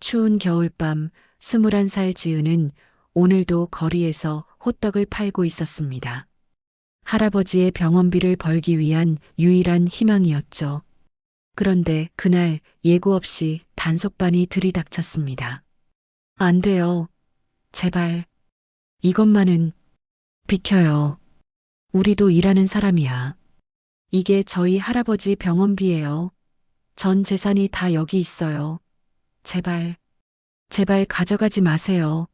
추운 겨울밤 21살 지은은 오늘도 거리에서 호떡을 팔고 있었습니다. 할아버지의 병원비를 벌기 위한 유일한 희망이었죠. 그런데 그날 예고 없이 단속반이 들이닥쳤습니다. 안 돼요. 제발. 이것만은 비켜요. 우리도 일하는 사람이야. 이게 저희 할아버지 병원비예요. 전 재산이 다 여기 있어요. 제발, 제발 가져가지 마세요.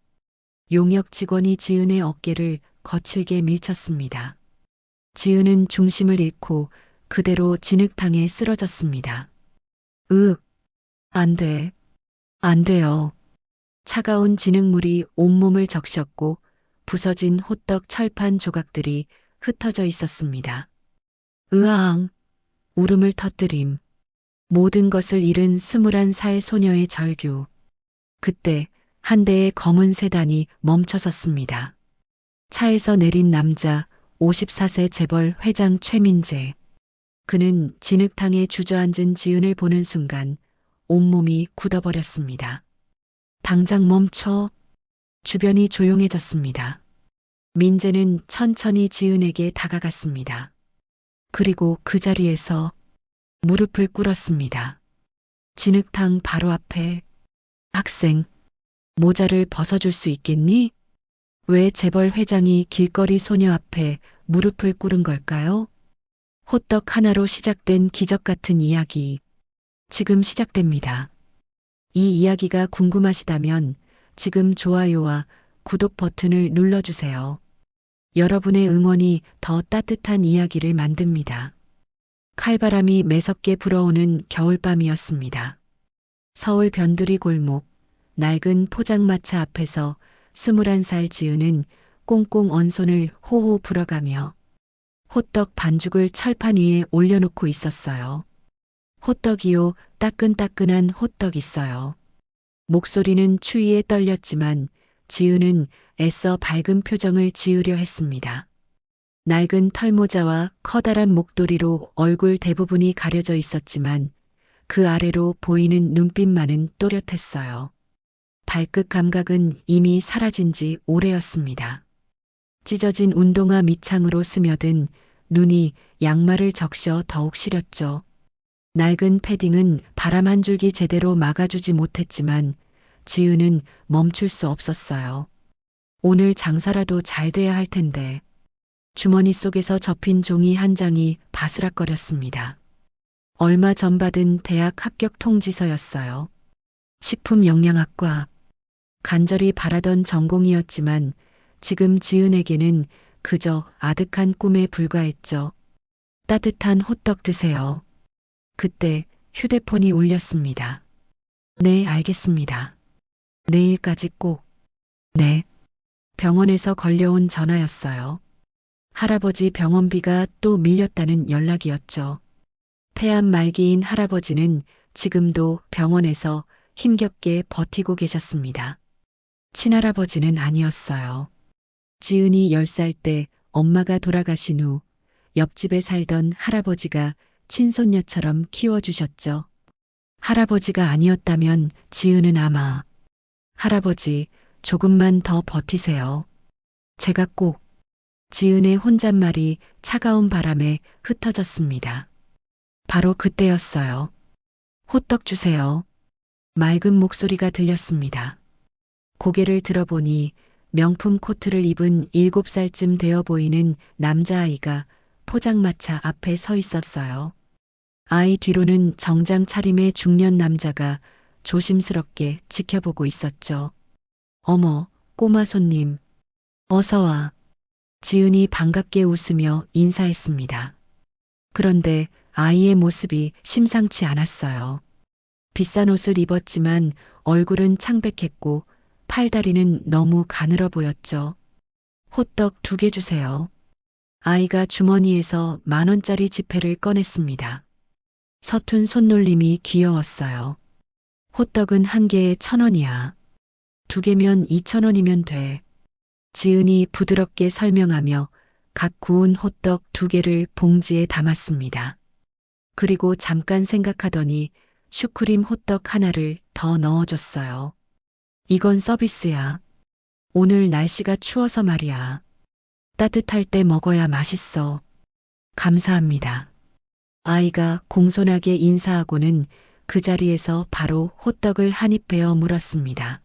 용역 직원이 지은의 어깨를 거칠게 밀쳤습니다. 지은은 중심을 잃고 그대로 진흙탕에 쓰러졌습니다. 안 돼. 안 돼요. 차가운 진흙물이 온몸을 적셨고 부서진 호떡 철판 조각들이 흩어져 있었습니다. 으앙, 울음을 터뜨림. 모든 것을 잃은 21살 소녀의 절규. 그때 한 대의 검은 세단이 멈춰섰습니다. 차에서 내린 남자 54세 재벌 회장 최민재. 그는 진흙탕에 주저앉은 지은을 보는 순간 온몸이 굳어버렸습니다. 당장 멈춰. 주변이 조용해졌습니다. 민재는 천천히 지은에게 다가갔습니다. 그리고 그 자리에서 무릎을 꿇었습니다. 진흙탕 바로 앞에 학생, 모자를 벗어줄 수 있겠니? 왜 재벌 회장이 길거리 소녀 앞에 무릎을 꿇은 걸까요? 호떡 하나로 시작된 기적 같은 이야기. 지금 시작됩니다. 이 이야기가 궁금하시다면 지금 좋아요와 구독 버튼을 눌러주세요. 여러분의 응원이 더 따뜻한 이야기를 만듭니다. 칼바람이 매섭게 불어오는 겨울밤이었습니다. 서울 변두리 골목, 낡은 포장마차 앞에서 21살 지은은 꽁꽁 언 손을 호호 불어가며 호떡 반죽을 철판 위에 올려놓고 있었어요. 호떡이요, 따끈따끈한 호떡 있어요. 목소리는 추위에 떨렸지만 지은은 애써 밝은 표정을 지으려 했습니다. 낡은 털모자와 커다란 목도리로 얼굴 대부분이 가려져 있었지만 그 아래로 보이는 눈빛만은 또렷했어요. 발끝 감각은 이미 사라진 지 오래였습니다. 찢어진 운동화 밑창으로 스며든 눈이 양말을 적셔 더욱 시렸죠. 낡은 패딩은 바람 한 줄기 제대로 막아주지 못했지만 지은은 멈출 수 없었어요. 오늘 장사라도 잘 돼야 할 텐데. 주머니 속에서 접힌 종이 한 장이 바스락거렸습니다. 얼마 전 받은 대학 합격 통지서였어요. 식품영양학과. 간절히 바라던 전공이었지만 지금 지은에게는 그저 아득한 꿈에 불과했죠. 따뜻한 호떡 드세요. 그때 휴대폰이 울렸습니다. 네, 알겠습니다. 내일까지 꼭. 네. 병원에서 걸려온 전화였어요. 할아버지 병원비가 또 밀렸다는 연락이었죠. 폐암 말기인 할아버지는 지금도 병원에서 힘겹게 버티고 계셨습니다. 친할아버지는 아니었어요. 지은이 10살 때 엄마가 돌아가신 후 옆집에 살던 할아버지가 친손녀처럼 키워주셨죠. 할아버지가 아니었다면 지은은 아마 할아버지 조금만 더 버티세요. 제가 꼭. 지은의 혼잣말이 차가운 바람에 흩어졌습니다. 바로 그때였어요. 호떡 주세요. 맑은 목소리가 들렸습니다. 고개를 들어보니 명품 코트를 입은 7살쯤 되어 보이는 남자아이가 포장마차 앞에 서 있었어요. 아이 뒤로는 정장 차림의 중년 남자가 조심스럽게 지켜보고 있었죠. 어머, 꼬마 손님. 어서 와. 지은이 반갑게 웃으며 인사했습니다. 그런데 아이의 모습이 심상치 않았어요. 비싼 옷을 입었지만 얼굴은 창백했고 팔다리는 너무 가늘어 보였죠. 호떡 2개 주세요. 아이가 주머니에서 10,000원짜리 지폐를 꺼냈습니다. 서툰 손놀림이 귀여웠어요. 호떡은 한 개에 1,000원이야. 2개면 2,000원이면 돼. 지은이 부드럽게 설명하며 각 구운 호떡 2개를 봉지에 담았습니다. 그리고 잠깐 생각하더니 슈크림 호떡 하나를 더 넣어줬어요. 이건 서비스야. 오늘 날씨가 추워서 말이야. 따뜻할 때 먹어야 맛있어. 감사합니다. 아이가 공손하게 인사하고는 그 자리에서 바로 호떡을 한 입 베어 물었습니다.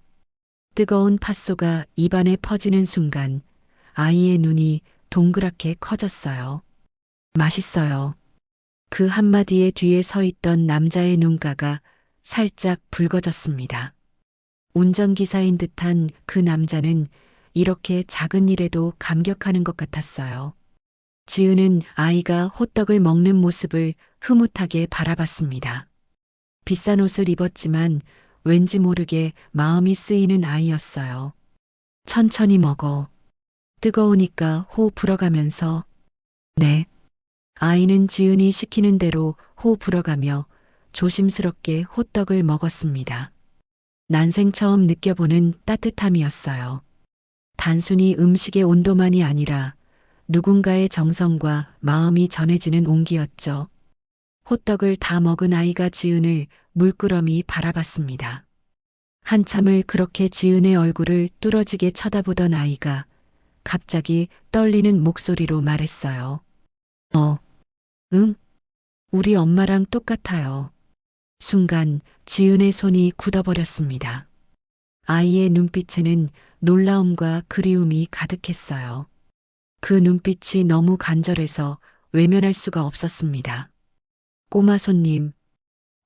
뜨거운 팥소가 입안에 퍼지는 순간 아이의 눈이 동그랗게 커졌어요. 맛있어요. 그 한마디에 뒤에 서 있던 남자의 눈가가 살짝 붉어졌습니다. 운전기사인 듯한 그 남자는 이렇게 작은 일에도 감격하는 것 같았어요. 지은은 아이가 호떡을 먹는 모습을 흐뭇하게 바라봤습니다. 비싼 옷을 입었지만 왠지 모르게 마음이 쓰이는 아이였어요. 천천히 먹어. 뜨거우니까 호 불어가면서. 네. 아이는 지은이 시키는 대로 호 불어가며 조심스럽게 호떡을 먹었습니다. 난생 처음 느껴보는 따뜻함이었어요. 단순히 음식의 온도만이 아니라 누군가의 정성과 마음이 전해지는 온기였죠. 호떡을 다 먹은 아이가 지은을 물끄러미 바라봤습니다. 한참을 그렇게 지은의 얼굴을 뚫어지게 쳐다보던 아이가 갑자기 떨리는 목소리로 말했어요. 응? 우리 엄마랑 똑같아요. 순간 지은의 손이 굳어버렸습니다. 아이의 눈빛에는 놀라움과 그리움이 가득했어요. 그 눈빛이 너무 간절해서 외면할 수가 없었습니다. 꼬마 손님,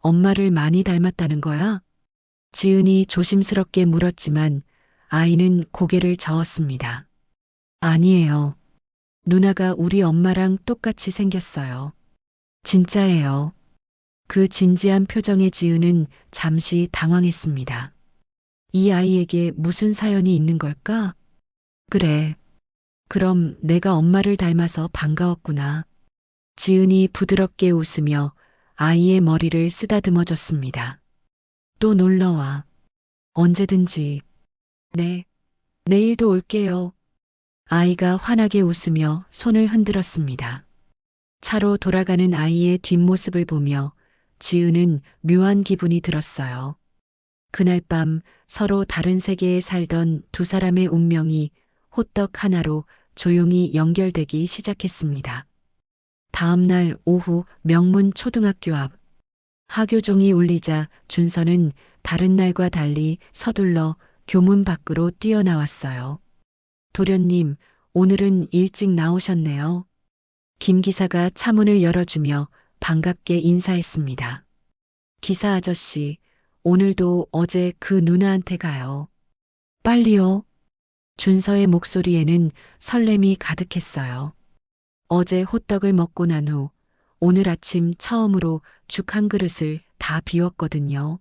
엄마를 많이 닮았다는 거야? 지은이 조심스럽게 물었지만 아이는 고개를 저었습니다. 아니에요. 누나가 우리 엄마랑 똑같이 생겼어요. 진짜예요. 그 진지한 표정의 지은은 잠시 당황했습니다. 이 아이에게 무슨 사연이 있는 걸까? 그래. 그럼 내가 엄마를 닮아서 반가웠구나. 지은이 부드럽게 웃으며 아이의 머리를 쓰다듬어 줬습니다. 또 놀러와. 언제든지. 네. 내일도 올게요. 아이가 환하게 웃으며 손을 흔들었습니다. 차로 돌아가는 아이의 뒷모습을 보며 지은은 묘한 기분이 들었어요. 그날 밤 서로 다른 세계에 살던 두 사람의 운명이 호떡 하나로 조용히 연결되기 시작했습니다. 다음 날 오후 명문 초등학교 앞 하교종이 울리자 준서는 다른 날과 달리 서둘러 교문 밖으로 뛰어나왔어요. 도련님, 오늘은 일찍 나오셨네요. 김 기사가 차문을 열어주며 반갑게 인사했습니다. 기사 아저씨, 오늘도 어제 그 누나한테 가요. 빨리요. 준서의 목소리에는 설렘이 가득했어요. 어제 호떡을 먹고 난 후 오늘 아침 처음으로 죽 한 그릇을 다 비웠거든요.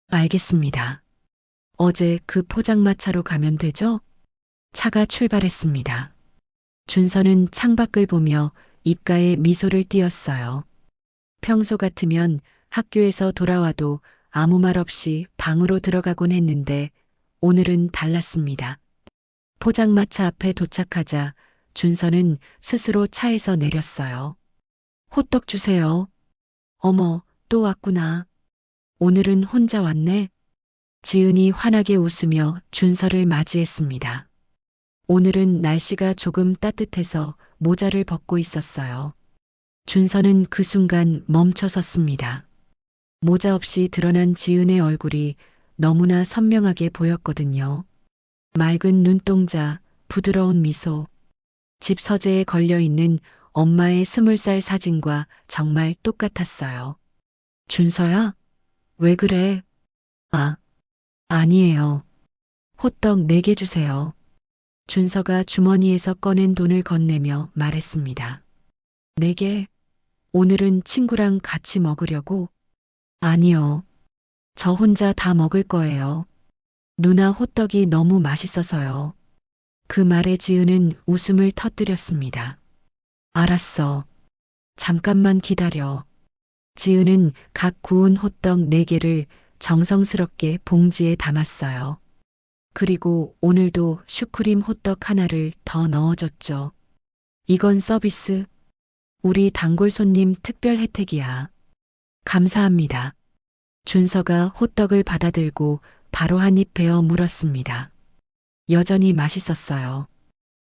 알겠습니다. 어제 그 포장마차로 가면 되죠? 차가 출발했습니다. 준서는 창밖을 보며 입가에 미소를 띄었어요. 평소 같으면 학교에서 돌아와도 아무 말 없이 방으로 들어가곤 했는데 오늘은 달랐습니다. 포장마차 앞에 도착하자 준서는 스스로 차에서 내렸어요. 호떡 주세요. 어머, 또 왔구나. 오늘은 혼자 왔네. 지은이 환하게 웃으며 준서를 맞이했습니다. 오늘은 날씨가 조금 따뜻해서 모자를 벗고 있었어요. 준서는 그 순간 멈춰 섰습니다. 모자 없이 드러난 지은의 얼굴이 너무나 선명하게 보였거든요. 맑은 눈동자, 부드러운 미소, 집 서재에 걸려있는 엄마의 20살 사진과 정말 똑같았어요. 준서야? 왜 그래? 아니에요. 호떡 4개 주세요. 준서가 주머니에서 꺼낸 돈을 건네며 말했습니다. 4개? 오늘은 친구랑 같이 먹으려고? 아니요. 저 혼자 다 먹을 거예요. 누나 호떡이 너무 맛있어서요. 그 말에 지은은 웃음을 터뜨렸습니다. 알았어. 잠깐만 기다려. 지은은 각 구운 호떡 4개를 정성스럽게 봉지에 담았어요. 그리고 오늘도 슈크림 호떡 하나를 더 넣어줬죠. 이건 서비스. 우리 단골 손님 특별 혜택이야. 감사합니다. 준서가 호떡을 받아들고 바로 한 입 베어 물었습니다. 여전히 맛있었어요.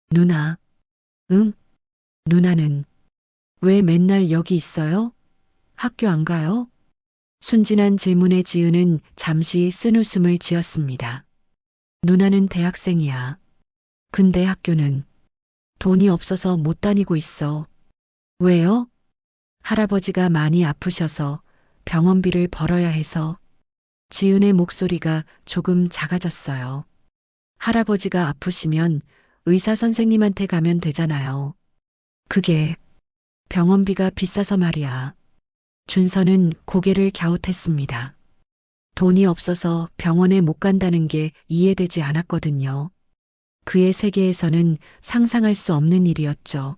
누나, 응? 누나는 왜 맨날 여기 있어요? 학교 안 가요? 순진한 질문에 지은은 잠시 쓴웃음을 지었습니다. 누나는 대학생이야. 근데 학교는 돈이 없어서 못 다니고 있어. 왜요? 할아버지가 많이 아프셔서 병원비를 벌어야 해서. 지은의 목소리가 조금 작아졌어요. 할아버지가 아프시면 의사 선생님한테 가면 되잖아요. 그게 병원비가 비싸서 말이야. 준서는 고개를 갸웃했습니다. 돈이 없어서 병원에 못 간다는 게 이해되지 않았거든요. 그의 세계에서는 상상할 수 없는 일이었죠.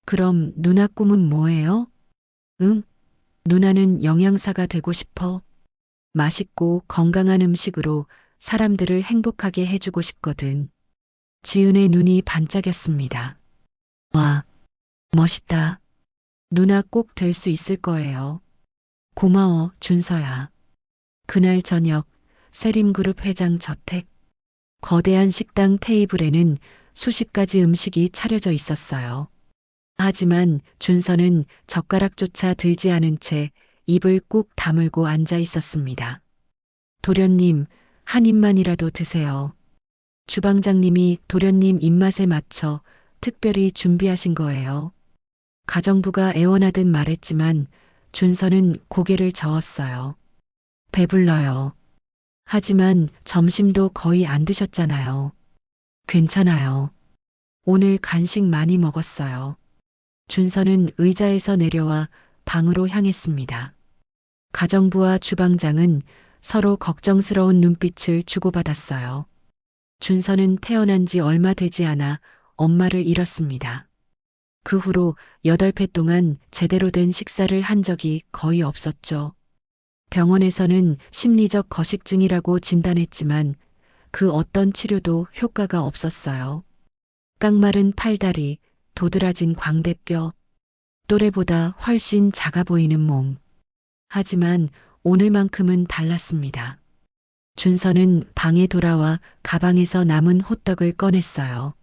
그럼 누나 꿈은 뭐예요? 응? 누나는 영양사가 되고 싶어. 맛있고 건강한 음식으로 사람들을 행복하게 해주고 싶거든. 지은의 눈이 반짝였습니다. 와, 멋있다. 누나 꼭 될 수 있을 거예요. 고마워, 준서야. 그날 저녁, 세림그룹 회장 저택. 거대한 식당 테이블에는 수십 가지 음식이 차려져 있었어요. 하지만 준서는 젓가락조차 들지 않은 채 입을 꾹 다물고 앉아 있었습니다. 도련님, 한 입만이라도 드세요. 주방장님이 도련님 입맛에 맞춰 특별히 준비하신 거예요. 가정부가 애원하듯 말했지만 준서는 고개를 저었어요. 배불러요. 하지만 점심도 거의 안 드셨잖아요. 괜찮아요. 오늘 간식 많이 먹었어요. 준서는 의자에서 내려와 방으로 향했습니다. 가정부와 주방장은 서로 걱정스러운 눈빛을 주고받았어요. 준서는 태어난 지 얼마 되지 않아 엄마를 잃었습니다. 그 후로 8회 동안 제대로 된 식사를 한 적이 거의 없었죠. 병원에서는 심리적 거식증이라고 진단했지만 그 어떤 치료도 효과가 없었어요. 깡마른 팔다리, 도드라진 광대뼈, 또래보다 훨씬 작아 보이는 몸. 하지만 오늘만큼은 달랐습니다. 준서는 방에 돌아와 가방에서 남은 호떡을 꺼냈어요.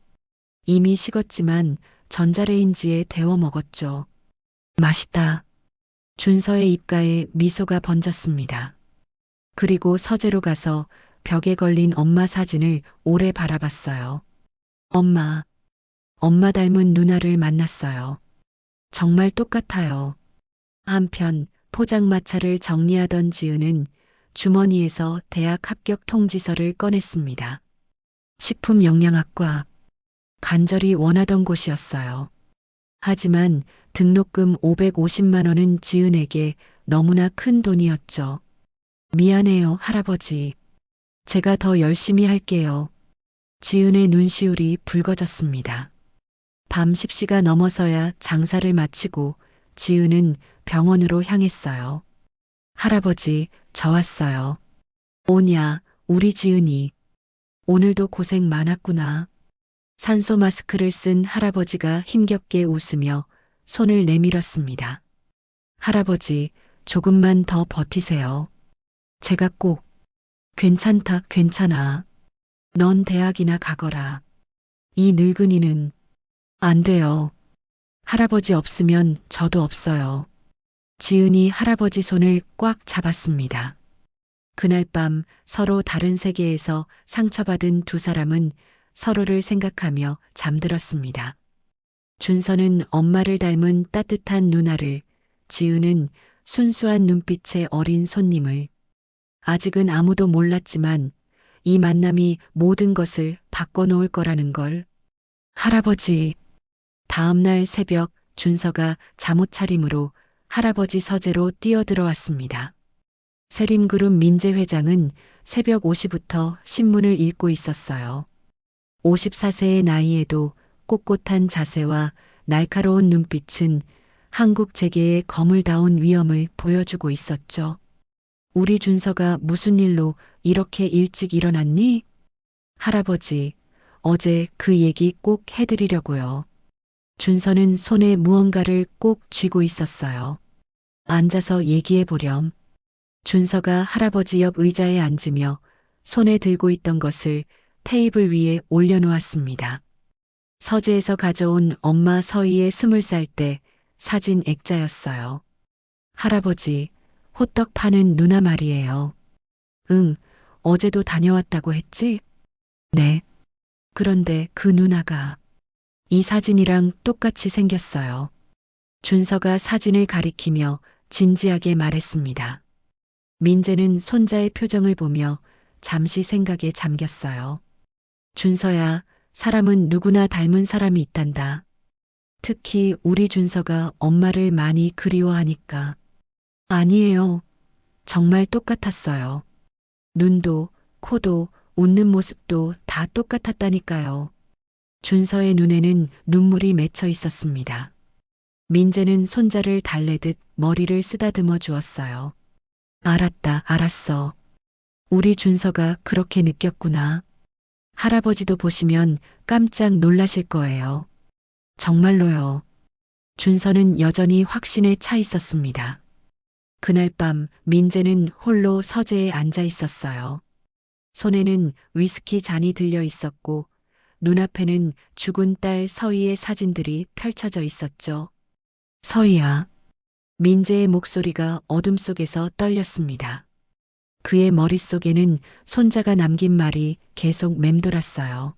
이미 식었지만 전자레인지에 데워 먹었죠. 맛있다. 준서의 입가에 미소가 번졌습니다. 그리고 서재로 가서 벽에 걸린 엄마 사진을 오래 바라봤어요. 엄마, 엄마 닮은 누나를 만났어요. 정말 똑같아요. 한편 포장마차를 정리하던 지은은 주머니에서 대학 합격 통지서를 꺼냈습니다. 식품영양학과. 간절히 원하던 곳이었어요. 하지만 등록금 550만 원은 지은에게 너무나 큰 돈이었죠. 미안해요, 할아버지. 제가 더 열심히 할게요. 지은의 눈시울이 붉어졌습니다. 밤 10시가 넘어서야 장사를 마치고 지은은 병원으로 향했어요. 할아버지, 저 왔어요. 오냐, 우리 지은이. 오늘도 고생 많았구나. 산소 마스크를 쓴 할아버지가 힘겹게 웃으며 손을 내밀었습니다. 할아버지, 조금만 더 버티세요. 제가 꼭. 괜찮다, 괜찮아. 넌 대학이나 가거라. 이 늙은이는. 안 돼요. 할아버지 없으면 저도 없어요. 지은이 할아버지 손을 꽉 잡았습니다. 그날 밤 서로 다른 세계에서 상처받은 두 사람은 서로를 생각하며 잠들었습니다. 준서는 엄마를 닮은 따뜻한 누나를, 지은은 순수한 눈빛의 어린 손님을. 아직은 아무도 몰랐지만 이 만남이 모든 것을 바꿔놓을 거라는 걸. 할아버지. 다음 날 새벽 준서가 잠옷 차림으로 할아버지 서재로 뛰어들어왔습니다. 세림그룹 민재 회장은 새벽 5시부터 신문을 읽고 있었어요. 54세의 나이에도 꼿꼿한 자세와 날카로운 눈빛은 한국 재계의 거물다운 위엄을 보여주고 있었죠. 우리 준서가 무슨 일로 이렇게 일찍 일어났니? 할아버지, 어제 그 얘기 꼭 해드리려고요. 준서는 손에 무언가를 꼭 쥐고 있었어요. 앉아서 얘기해 보렴. 준서가 할아버지 옆 의자에 앉으며 손에 들고 있던 것을 테이블 위에 올려놓았습니다. 서재에서 가져온 엄마 서희의 20살 때 사진 액자였어요. 할아버지, 호떡 파는 누나 말이에요. 응, 어제도 다녀왔다고 했지? 네. 그런데 그 누나가 이 사진이랑 똑같이 생겼어요. 준서가 사진을 가리키며 진지하게 말했습니다. 민재는 손자의 표정을 보며 잠시 생각에 잠겼어요. 준서야, 사람은 누구나 닮은 사람이 있단다. 특히 우리 준서가 엄마를 많이 그리워하니까. 아니에요. 정말 똑같았어요. 눈도, 코도, 웃는 모습도 다 똑같았다니까요. 준서의 눈에는 눈물이 맺혀 있었습니다. 민재는 손자를 달래듯 머리를 쓰다듬어 주었어요. 알았다, 알았어. 우리 준서가 그렇게 느꼈구나. 할아버지도 보시면 깜짝 놀라실 거예요. 정말로요. 준서는 여전히 확신에 차 있었습니다. 그날 밤 민재는 홀로 서재에 앉아 있었어요. 손에는 위스키 잔이 들려 있었고 눈앞에는 죽은 딸 서희의 사진들이 펼쳐져 있었죠. 서희야. 민재의 목소리가 어둠 속에서 떨렸습니다. 그의 머릿속에는 손자가 남긴 말이 계속 맴돌았어요.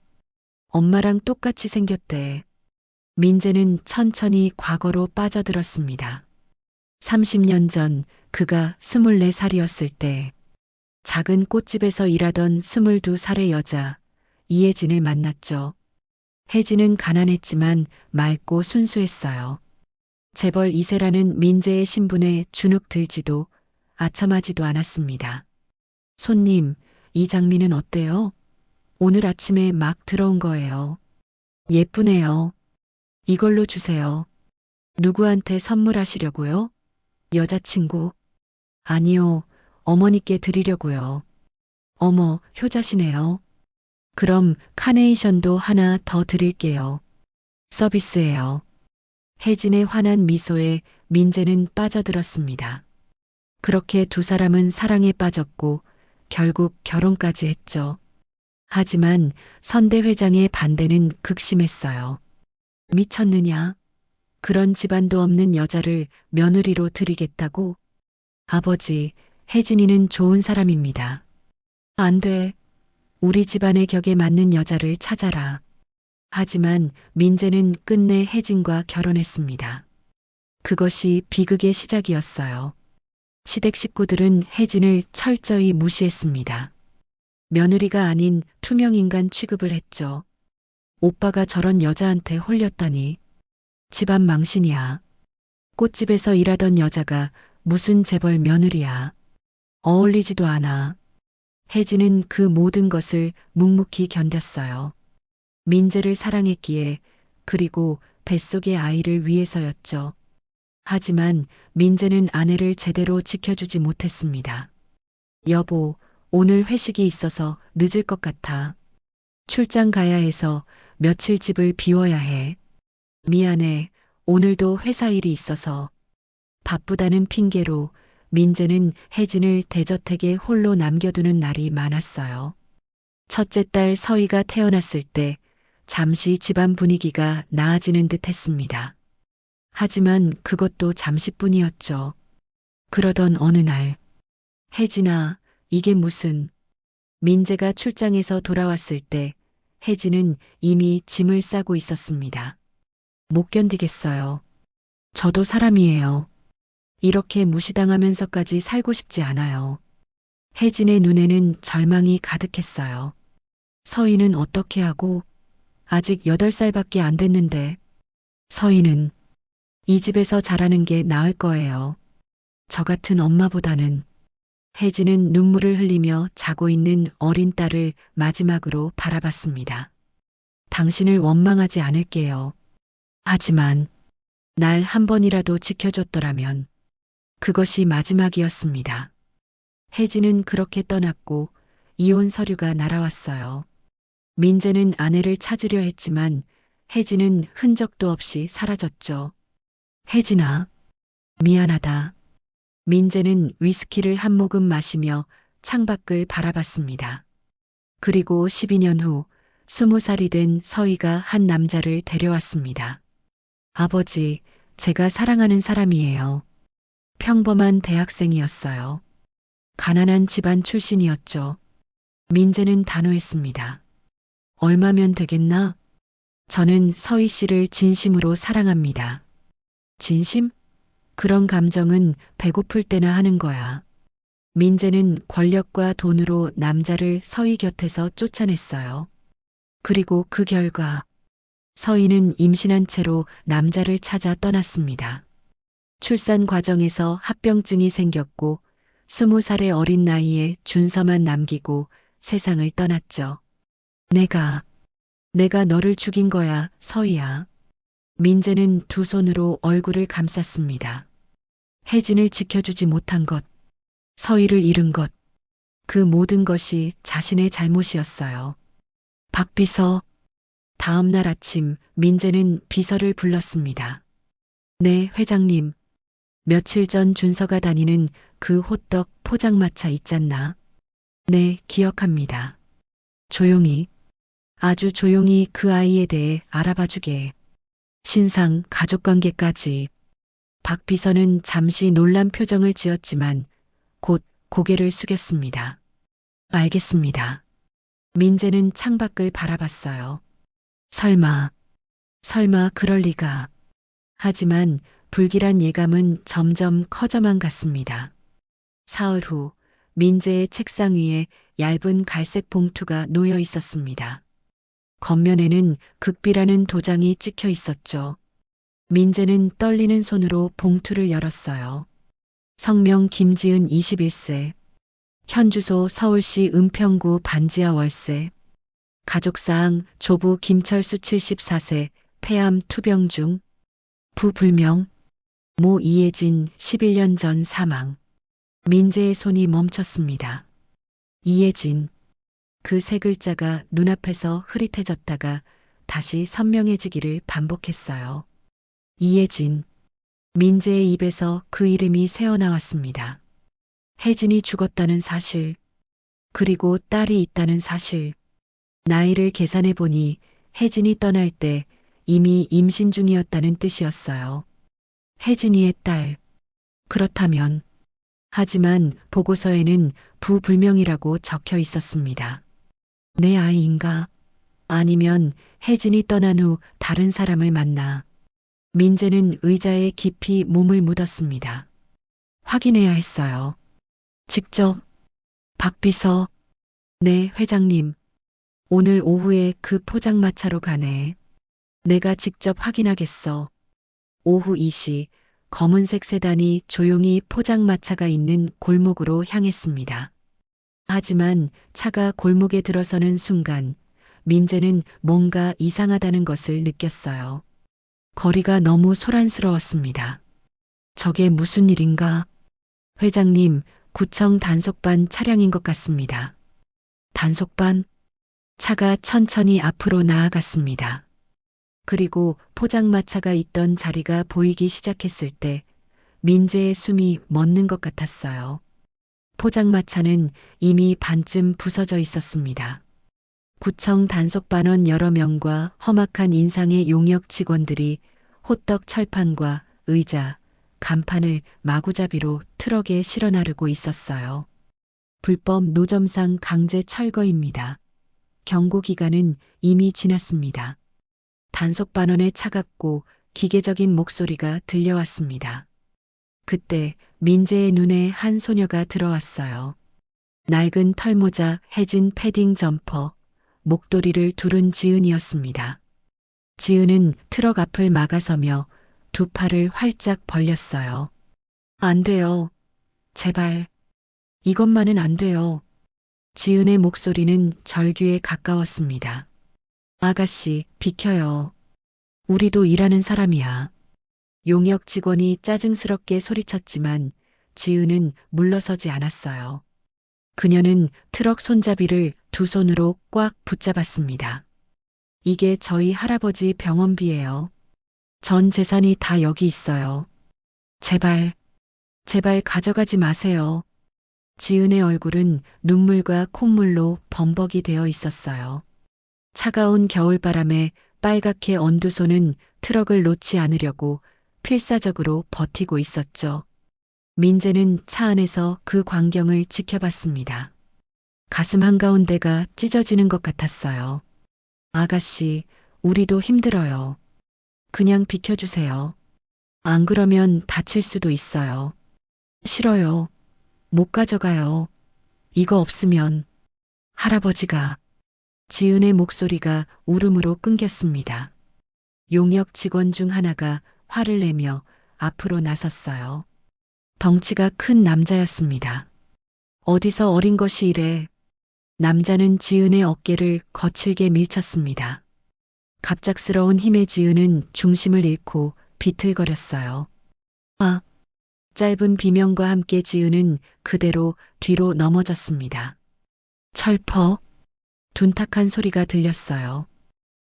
엄마랑 똑같이 생겼대. 민재는 천천히 과거로 빠져들었습니다. 30년 전 그가 24살이었을 때 작은 꽃집에서 일하던 22살의 여자 이혜진을 만났죠. 혜진은 가난했지만 맑고 순수했어요. 재벌 2세라는 민재의 신분에 주눅 들지도 아첨하지도 않았습니다. 손님, 이 장미는 어때요? 오늘 아침에 막 들어온 거예요. 예쁘네요. 이걸로 주세요. 누구한테 선물하시려고요? 여자친구? 아니요, 어머니께 드리려고요. 어머, 효자시네요. 그럼 카네이션도 하나 더 드릴게요. 서비스예요. 혜진의 환한 미소에 민재는 빠져들었습니다. 그렇게 두 사람은 사랑에 빠졌고 결국 결혼까지 했죠. 하지만 선대 회장의 반대는 극심했어요. 미쳤느냐? 그런 집안도 없는 여자를 며느리로 들이겠다고? 아버지, 혜진이는 좋은 사람입니다. 안 돼. 우리 집안의 격에 맞는 여자를 찾아라. 하지만 민재는 끝내 혜진과 결혼했습니다. 그것이 비극의 시작이었어요. 시댁 식구들은 혜진을 철저히 무시했습니다. 며느리가 아닌 투명인간 취급을 했죠. 오빠가 저런 여자한테 홀렸다니. 집안 망신이야. 꽃집에서 일하던 여자가 무슨 재벌 며느리야. 어울리지도 않아. 혜진은 그 모든 것을 묵묵히 견뎠어요. 민재를 사랑했기에 그리고 뱃속의 아이를 위해서였죠. 하지만 민재는 아내를 제대로 지켜주지 못했습니다. 여보, 오늘 회식이 있어서 늦을 것 같아. 출장 가야 해서 며칠 집을 비워야 해. 미안해. 오늘도 회사 일이 있어서. 바쁘다는 핑계로 민재는 혜진을 대저택에 홀로 남겨두는 날이 많았어요. 첫째 딸 서희가 태어났을 때 잠시 집안 분위기가 나아지는 듯 했습니다. 하지만 그것도 잠시뿐이었죠. 그러던 어느 날, 혜진아, 이게 무슨... 민재가 출장에서 돌아왔을 때 혜진은 이미 짐을 싸고 있었습니다. 못 견디겠어요. 저도 사람이에요. 이렇게 무시당하면서까지 살고 싶지 않아요. 혜진의 눈에는 절망이 가득했어요. 서희는 어떻게 하고 아직 8살밖에 안 됐는데 서희는 이 집에서 자라는 게 나을 거예요. 저 같은 엄마보다는. 혜진은 눈물을 흘리며 자고 있는 어린 딸을 마지막으로 바라봤습니다. 당신을 원망하지 않을게요. 하지만 날 한 번이라도 지켜줬더라면 그것이 마지막이었습니다. 혜진은 그렇게 떠났고 이혼 서류가 날아왔어요. 민재는 아내를 찾으려 했지만 혜진은 흔적도 없이 사라졌죠. 혜진아, 미안하다. 민재는 위스키를 한 모금 마시며 창밖을 바라봤습니다. 그리고 12년 후 20살이 된 서희가 한 남자를 데려왔습니다. 아버지, 제가 사랑하는 사람이에요. 평범한 대학생이었어요. 가난한 집안 출신이었죠. 민재는 단호했습니다. 얼마면 되겠나? 저는 서희 씨를 진심으로 사랑합니다. 진심? 그런 감정은 배고플 때나 하는 거야. 민재는 권력과 돈으로 남자를 서희 곁에서 쫓아냈어요. 그리고 그 결과 서희는 임신한 채로 남자를 찾아 떠났습니다. 출산 과정에서 합병증이 생겼고 20살의 어린 나이에 준서만 남기고 세상을 떠났죠. 내가 너를 죽인 거야, 서희야. 민재는 두 손으로 얼굴을 감쌌습니다. 혜진을 지켜주지 못한 것, 서희를 잃은 것, 그 모든 것이 자신의 잘못이었어요. 박비서. 다음 날 아침 민재는 비서를 불렀습니다. 네, 회장님. 며칠 전 준서가 다니는 그 호떡 포장마차 있잖나. 네, 기억합니다. 조용히, 아주 조용히 그 아이에 대해 알아봐주게. 신상, 가족관계까지. 박 비서는 잠시 놀란 표정을 지었지만 곧 고개를 숙였습니다. 알겠습니다. 민재는 창밖을 바라봤어요. 설마 그럴 리가. 하지만 불길한 예감은 점점 커져만 갔습니다. 사흘 후 민재의 책상 위에 얇은 갈색 봉투가 놓여 있었습니다. 겉면에는 극비라는 도장이 찍혀 있었죠. 민재는 떨리는 손으로 봉투를 열었어요. 성명 김지은 21세. 현주소 서울시 은평구 반지하 월세. 가족사항 조부 김철수 74세, 폐암 투병 중. 부 불명. 모 이혜진 11년 전 사망. 민재의 손이 멈췄습니다. 이혜진. 그 세 글자가 눈앞에서 흐릿해졌다가 다시 선명해지기를 반복했어요. 이혜진. 민재의 입에서 그 이름이 새어나왔습니다. 혜진이 죽었다는 사실, 그리고 딸이 있다는 사실. 나이를 계산해 보니 혜진이 떠날 때 이미 임신 중이었다는 뜻이었어요. 혜진이의 딸. 그렇다면, 하지만 보고서에는 부불명이라고 적혀 있었습니다. 내 아이인가? 아니면 혜진이 떠난 후 다른 사람을 만나. 민재는 의자에 깊이 몸을 묻었습니다. 확인해야 했어요. 직접. 박 비서. 네, 회장님. 오늘 오후에 그 포장마차로 가네. 내가 직접 확인하겠어. 오후 2시 검은색 세단이 조용히 포장마차가 있는 골목으로 향했습니다. 하지만 차가 골목에 들어서는 순간 민재는 뭔가 이상하다는 것을 느꼈어요. 거리가 너무 소란스러웠습니다. 저게 무슨 일인가? 회장님, 구청 단속반 차량인 것 같습니다. 단속반? 차가 천천히 앞으로 나아갔습니다. 그리고 포장마차가 있던 자리가 보이기 시작했을 때 민재의 숨이 멎는 것 같았어요. 포장마차는 이미 반쯤 부서져 있었습니다. 구청 단속반원 여러 명과 험악한 인상의 용역 직원들이 호떡 철판과 의자, 간판을 마구잡이로 트럭에 실어 나르고 있었어요. 불법 노점상 강제 철거입니다. 경고 기간은 이미 지났습니다. 단속반원의 차갑고 기계적인 목소리가 들려왔습니다. 그때 민재의 눈에 한 소녀가 들어왔어요. 낡은 털모자, 해진 패딩 점퍼, 목도리를 두른 지은이었습니다. 지은은 트럭 앞을 막아서며 두 팔을 활짝 벌렸어요. 안 돼요. 제발. 이것만은 안 돼요. 지은의 목소리는 절규에 가까웠습니다. 아가씨, 비켜요. 우리도 일하는 사람이야. 용역 직원이 짜증스럽게 소리쳤지만 지은은 물러서지 않았어요. 그녀는 트럭 손잡이를 두 손으로 꽉 붙잡았습니다. 이게 저희 할아버지 병원비예요. 전 재산이 다 여기 있어요. 제발. 제발 가져가지 마세요. 지은의 얼굴은 눈물과 콧물로 범벅이 되어 있었어요. 차가운 겨울바람에 빨갛게 언두 손은 트럭을 놓지 않으려고 필사적으로 버티고 있었죠. 민재는 차 안에서 그 광경을 지켜봤습니다. 가슴 한가운데가 찢어지는 것 같았어요. 아가씨, 우리도 힘들어요. 그냥 비켜주세요. 안 그러면 다칠 수도 있어요. 싫어요. 못 가져가요. 이거 없으면 할아버지가. 지은의 목소리가 울음으로 끊겼습니다. 용역 직원 중 하나가 화를 내며 앞으로 나섰어요. 덩치가 큰 남자였습니다. 어디서 어린 것이 이래. 남자는 지은의 어깨를 거칠게 밀쳤습니다. 갑작스러운 힘에 지은은 중심을 잃고 비틀거렸어요. 아! 짧은 비명과 함께 지은은 그대로 뒤로 넘어졌습니다. 철퍼! 둔탁한 소리가 들렸어요.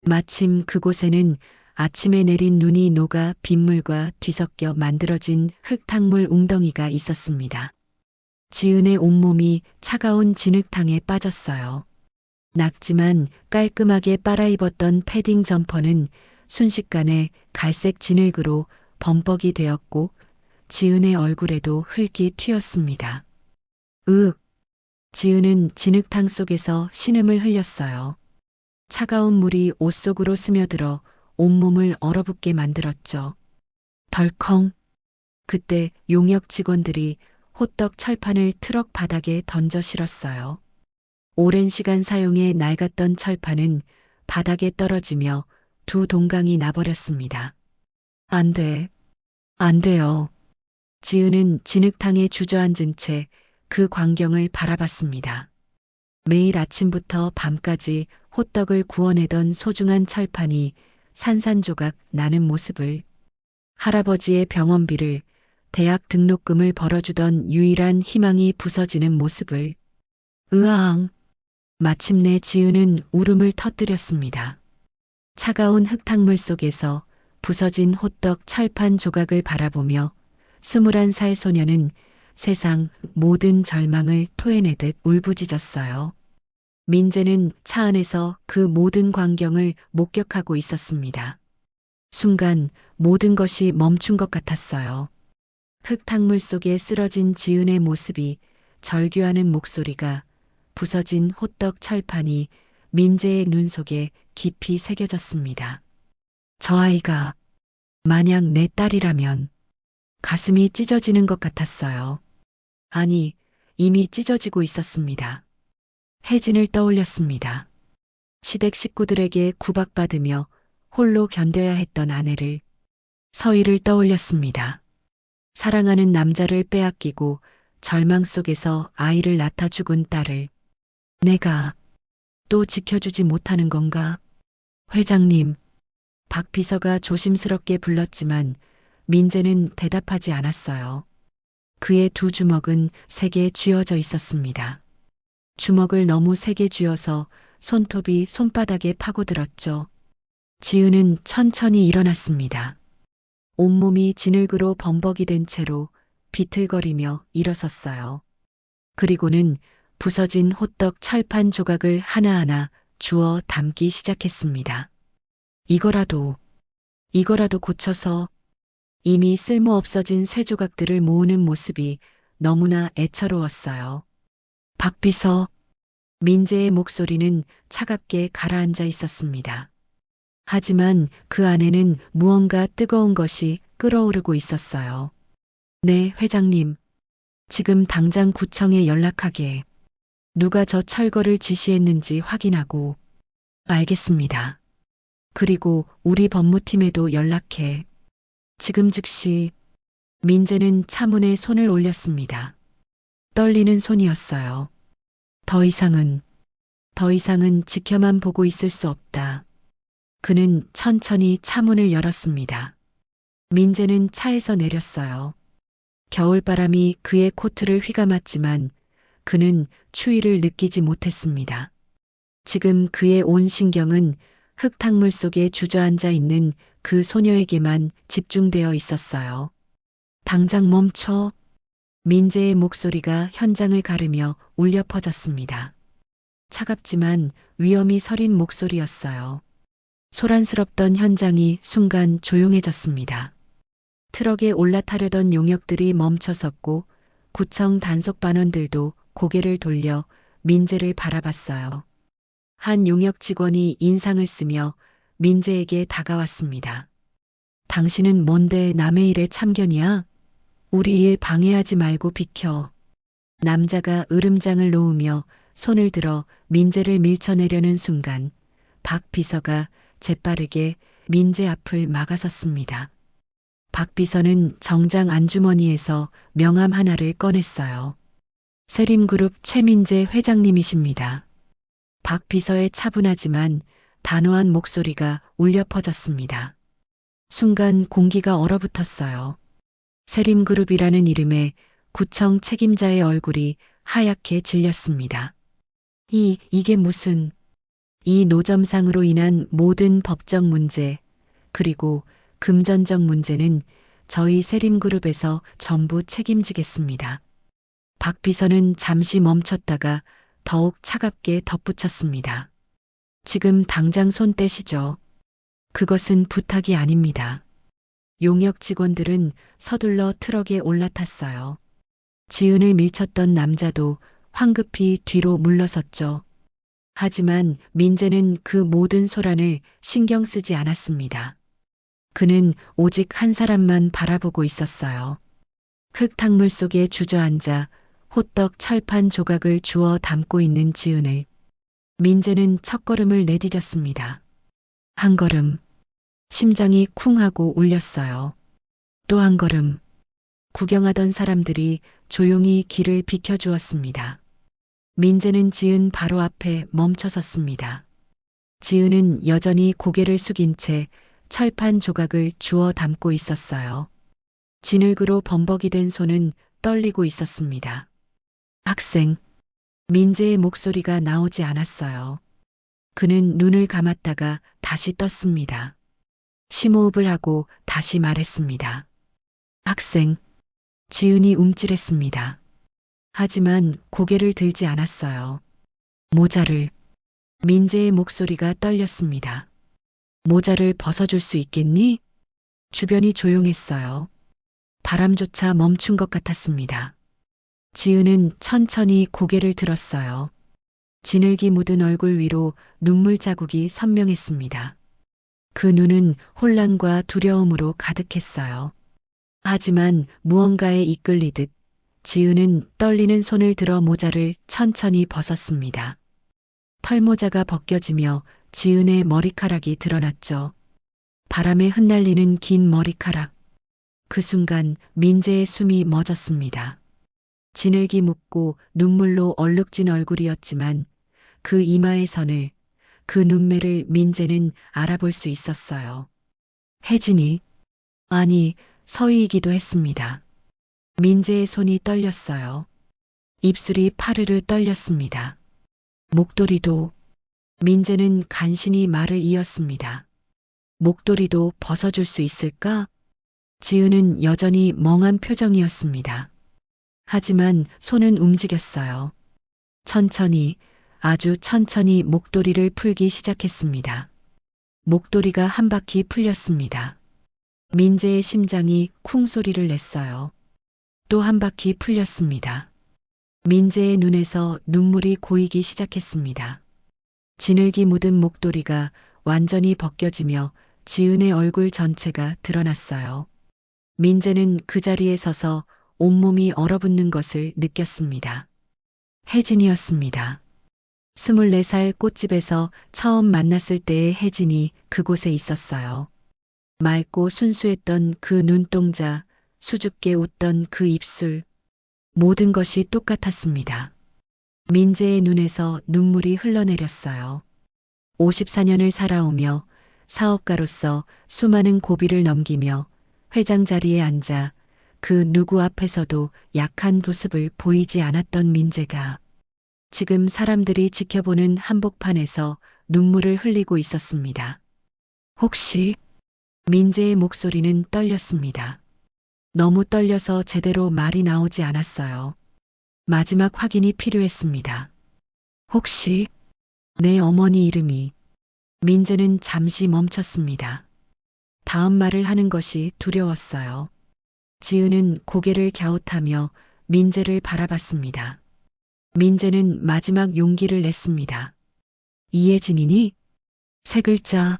마침 그곳에는 아침에 내린 눈이 녹아 빗물과 뒤섞여 만들어진 흙탕물 웅덩이가 있었습니다. 지은의 온몸이 차가운 진흙탕에 빠졌어요. 낙지만 깔끔하게 빨아입었던 패딩 점퍼는 순식간에 갈색 진흙으로 범벅이 되었고 지은의 얼굴에도 흙이 튀었습니다. 지은은 진흙탕 속에서 신음을 흘렸어요. 차가운 물이 옷 속으로 스며들어 온몸을 얼어붙게 만들었죠. 덜컹. 그때 용역 직원들이 호떡 철판을 트럭 바닥에 던져 실었어요. 오랜 시간 사용해 낡았던 철판은 바닥에 떨어지며 두 동강이 나버렸습니다. 안 돼. 안 돼요. 지은은 진흙탕에 주저앉은 채 그 광경을 바라봤습니다. 매일 아침부터 밤까지 호떡을 구워내던 소중한 철판이 산산조각 나는 모습을, 할아버지의 병원비를, 대학 등록금을 벌어주던 유일한 희망이 부서지는 모습을, 으앙! 마침내 지은은 울음을 터뜨렸습니다. 차가운 흙탕물 속에서 부서진 호떡 철판 조각을 바라보며 21살 소녀는 세상 모든 절망을 토해내듯 울부짖었어요. 민재는 차 안에서 그 모든 광경을 목격하고 있었습니다. 순간 모든 것이 멈춘 것 같았어요. 흙탕물 속에 쓰러진 지은의 모습이, 절규하는 목소리가, 부서진 호떡 철판이 민재의 눈 속에 깊이 새겨졌습니다. 저 아이가 만약 내 딸이라면. 가슴이 찢어지는 것 같았어요. 아니, 이미 찢어지고 있었습니다. 혜진을 떠올렸습니다. 시댁 식구들에게 구박받으며 홀로 견뎌야 했던 아내를, 서희를 떠올렸습니다. 사랑하는 남자를 빼앗기고 절망 속에서 아이를 낳다 죽은 딸을 내가 또 지켜주지 못하는 건가? 회장님, 박 비서가 조심스럽게 불렀지만 민재는 대답하지 않았어요. 그의 두 주먹은 세게 쥐어져 있었습니다. 주먹을 너무 세게 쥐어서 손톱이 손바닥에 파고들었죠. 지은은 천천히 일어났습니다. 온몸이 진흙으로 범벅이 된 채로 비틀거리며 일어섰어요. 그리고는 부서진 호떡 철판 조각을 하나하나 주워 담기 시작했습니다. 이거라도 고쳐서. 이미 쓸모없어진 쇠조각들을 모으는 모습이 너무나 애처로웠어요. 박 비서. 민재의 목소리는 차갑게 가라앉아 있었습니다. 하지만 그 안에는 무언가 뜨거운 것이 끓어오르고 있었어요. 네, 회장님. 지금 당장 구청에 연락하게. 누가 저 철거를 지시했는지 확인하고. 알겠습니다. 그리고 우리 법무팀에도 연락해. 지금 즉시. 민재는 차문에 손을 올렸습니다. 떨리는 손이었어요. 더 이상은 지켜만 보고 있을 수 없다. 그는 천천히 차문을 열었습니다. 민재는 차에서 내렸어요. 겨울바람이 그의 코트를 휘감았지만 그는 추위를 느끼지 못했습니다. 지금 그의 온 신경은 흙탕물 속에 주저앉아 있는 그 소녀에게만 집중되어 있었어요. 당장 멈춰. 민재의 목소리가 현장을 가르며 울려 퍼졌습니다. 차갑지만 위험이 서린 목소리였어요. 소란스럽던 현장이 순간 조용해졌습니다. 트럭에 올라타려던 용역들이 멈춰섰고 구청 단속반원들도 고개를 돌려 민재를 바라봤어요. 한 용역 직원이 인상을 쓰며 민재에게 다가왔습니다. 당신은 뭔데 남의 일에 참견이야? 우리 일 방해하지 말고 비켜. 남자가 으름장을 놓으며 손을 들어 민재를 밀쳐내려는 순간 박 비서가 재빠르게 민재 앞을 막아섰습니다. 박 비서는 정장 안주머니에서 명함 하나를 꺼냈어요. 세림그룹 최민재 회장님이십니다. 박 비서의 차분하지만 단호한 목소리가 울려 퍼졌습니다. 순간 공기가 얼어붙었어요. 세림그룹이라는 이름에 구청 책임자의 얼굴이 하얗게 질렸습니다. 이게 무슨... 이 노점상으로 인한 모든 법적 문제, 그리고 금전적 문제는 저희 세림그룹에서 전부 책임지겠습니다. 박 비서는 잠시 멈췄다가 더욱 차갑게 덧붙였습니다. 지금 당장 손 떼시죠. 그것은 부탁이 아닙니다. 용역 직원들은 서둘러 트럭에 올라탔어요. 지은을 밀쳤던 남자도 황급히 뒤로 물러섰죠. 하지만 민재는 그 모든 소란을 신경 쓰지 않았습니다. 그는 오직 한 사람만 바라보고 있었어요. 흙탕물 속에 주저앉아 호떡 철판 조각을 주워 담고 있는 지은을. 민재는 첫걸음을 내디뎠습니다. 한 걸음. 심장이 쿵 하고 울렸어요. 또 한 걸음. 구경하던 사람들이 조용히 길을 비켜주었습니다. 민재는 지은 바로 앞에 멈춰섰습니다. 지은은 여전히 고개를 숙인 채 철판 조각을 주워 담고 있었어요. 진흙으로 범벅이 된 손은 떨리고 있었습니다. 학생. 민재의 목소리가 나오지 않았어요. 그는 눈을 감았다가 다시 떴습니다. 심호흡을 하고 다시 말했습니다. 학생. 지은이 움찔했습니다. 하지만 고개를 들지 않았어요. 모자를. 민재의 목소리가 떨렸습니다. 모자를 벗어줄 수 있겠니? 주변이 조용했어요. 바람조차 멈춘 것 같았습니다. 지은은 천천히 고개를 들었어요. 진흙이 묻은 얼굴 위로 눈물 자국이 선명했습니다. 그 눈은 혼란과 두려움으로 가득했어요. 하지만 무언가에 이끌리듯 지은은 떨리는 손을 들어 모자를 천천히 벗었습니다. 털모자가 벗겨지며 지은의 머리카락이 드러났죠. 바람에 흩날리는 긴 머리카락. 그 순간 민재의 숨이 멎었습니다. 진흙이 묻고 눈물로 얼룩진 얼굴이었지만 그 이마의 선을, 그 눈매를 민재는 알아볼 수 있었어요. 혜진이, 아니 서희이기도 했습니다. 민재의 손이 떨렸어요. 입술이 파르르 떨렸습니다. 목도리도. 민재는 간신히 말을 이었습니다. 목도리도 벗어줄 수 있을까? 지은은 여전히 멍한 표정이었습니다. 하지만 손은 움직였어요. 천천히, 아주 천천히 목도리를 풀기 시작했습니다. 목도리가 한 바퀴 풀렸습니다. 민재의 심장이 쿵 소리를 냈어요. 또 한 바퀴 풀렸습니다. 민재의 눈에서 눈물이 고이기 시작했습니다. 진흙이 묻은 목도리가 완전히 벗겨지며 지은의 얼굴 전체가 드러났어요. 민재는 그 자리에 서서 온몸이 얼어붙는 것을 느꼈습니다. 혜진이었습니다. 24살 꽃집에서 처음 만났을 때의 혜진이 그곳에 있었어요. 맑고 순수했던 그 눈동자, 수줍게 웃던 그 입술, 모든 것이 똑같았습니다. 민재의 눈에서 눈물이 흘러내렸어요. 54년을 살아오며 사업가로서 수많은 고비를 넘기며 회장 자리에 앉아 그 누구 앞에서도 약한 모습을 보이지 않았던 민재가 지금 사람들이 지켜보는 한복판에서 눈물을 흘리고 있었습니다. 혹시... 민재의 목소리는 떨렸습니다. 너무 떨려서 제대로 말이 나오지 않았어요. 마지막 확인이 필요했습니다. 혹시 내 어머니 이름이. 민재는 잠시 멈췄습니다. 다음 말을 하는 것이 두려웠어요. 지은은 고개를 갸웃하며 민재를 바라봤습니다. 민재는 마지막 용기를 냈습니다. 이혜진이니? 세 글자.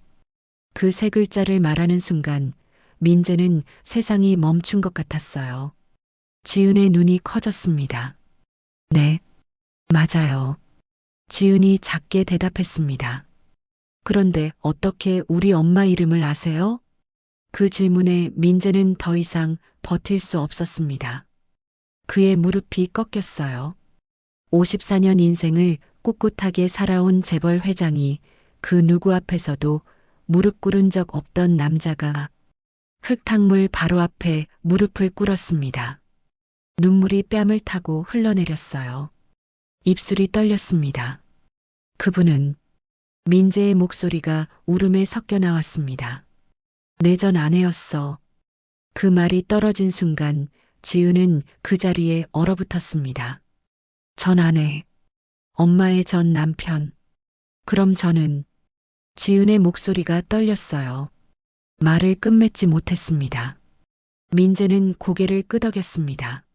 그 세 글자를 말하는 순간 민재는 세상이 멈춘 것 같았어요. 지은의 눈이 커졌습니다. 네, 맞아요. 지은이 작게 대답했습니다. 그런데 어떻게 우리 엄마 이름을 아세요? 그 질문에 민재는 더 이상 버틸 수 없었습니다. 그의 무릎이 꺾였어요. 54년 인생을 꿋꿋하게 살아온 재벌 회장이 그 누구 앞에서도 무릎 꿇은 적 없던 남자가 흙탕물 바로 앞에 무릎을 꿇었습니다. 눈물이 뺨을 타고 흘러내렸어요. 입술이 떨렸습니다. 그분은. 민재의 목소리가 울음에 섞여 나왔습니다. 내 전 아내였어. 그 말이 떨어진 순간 지은은 그 자리에 얼어붙었습니다. 전 아내. 엄마의 전 남편. 그럼 저는. 지은의 목소리가 떨렸어요. 말을 끝맺지 못했습니다. 민재는 고개를 끄덕였습니다.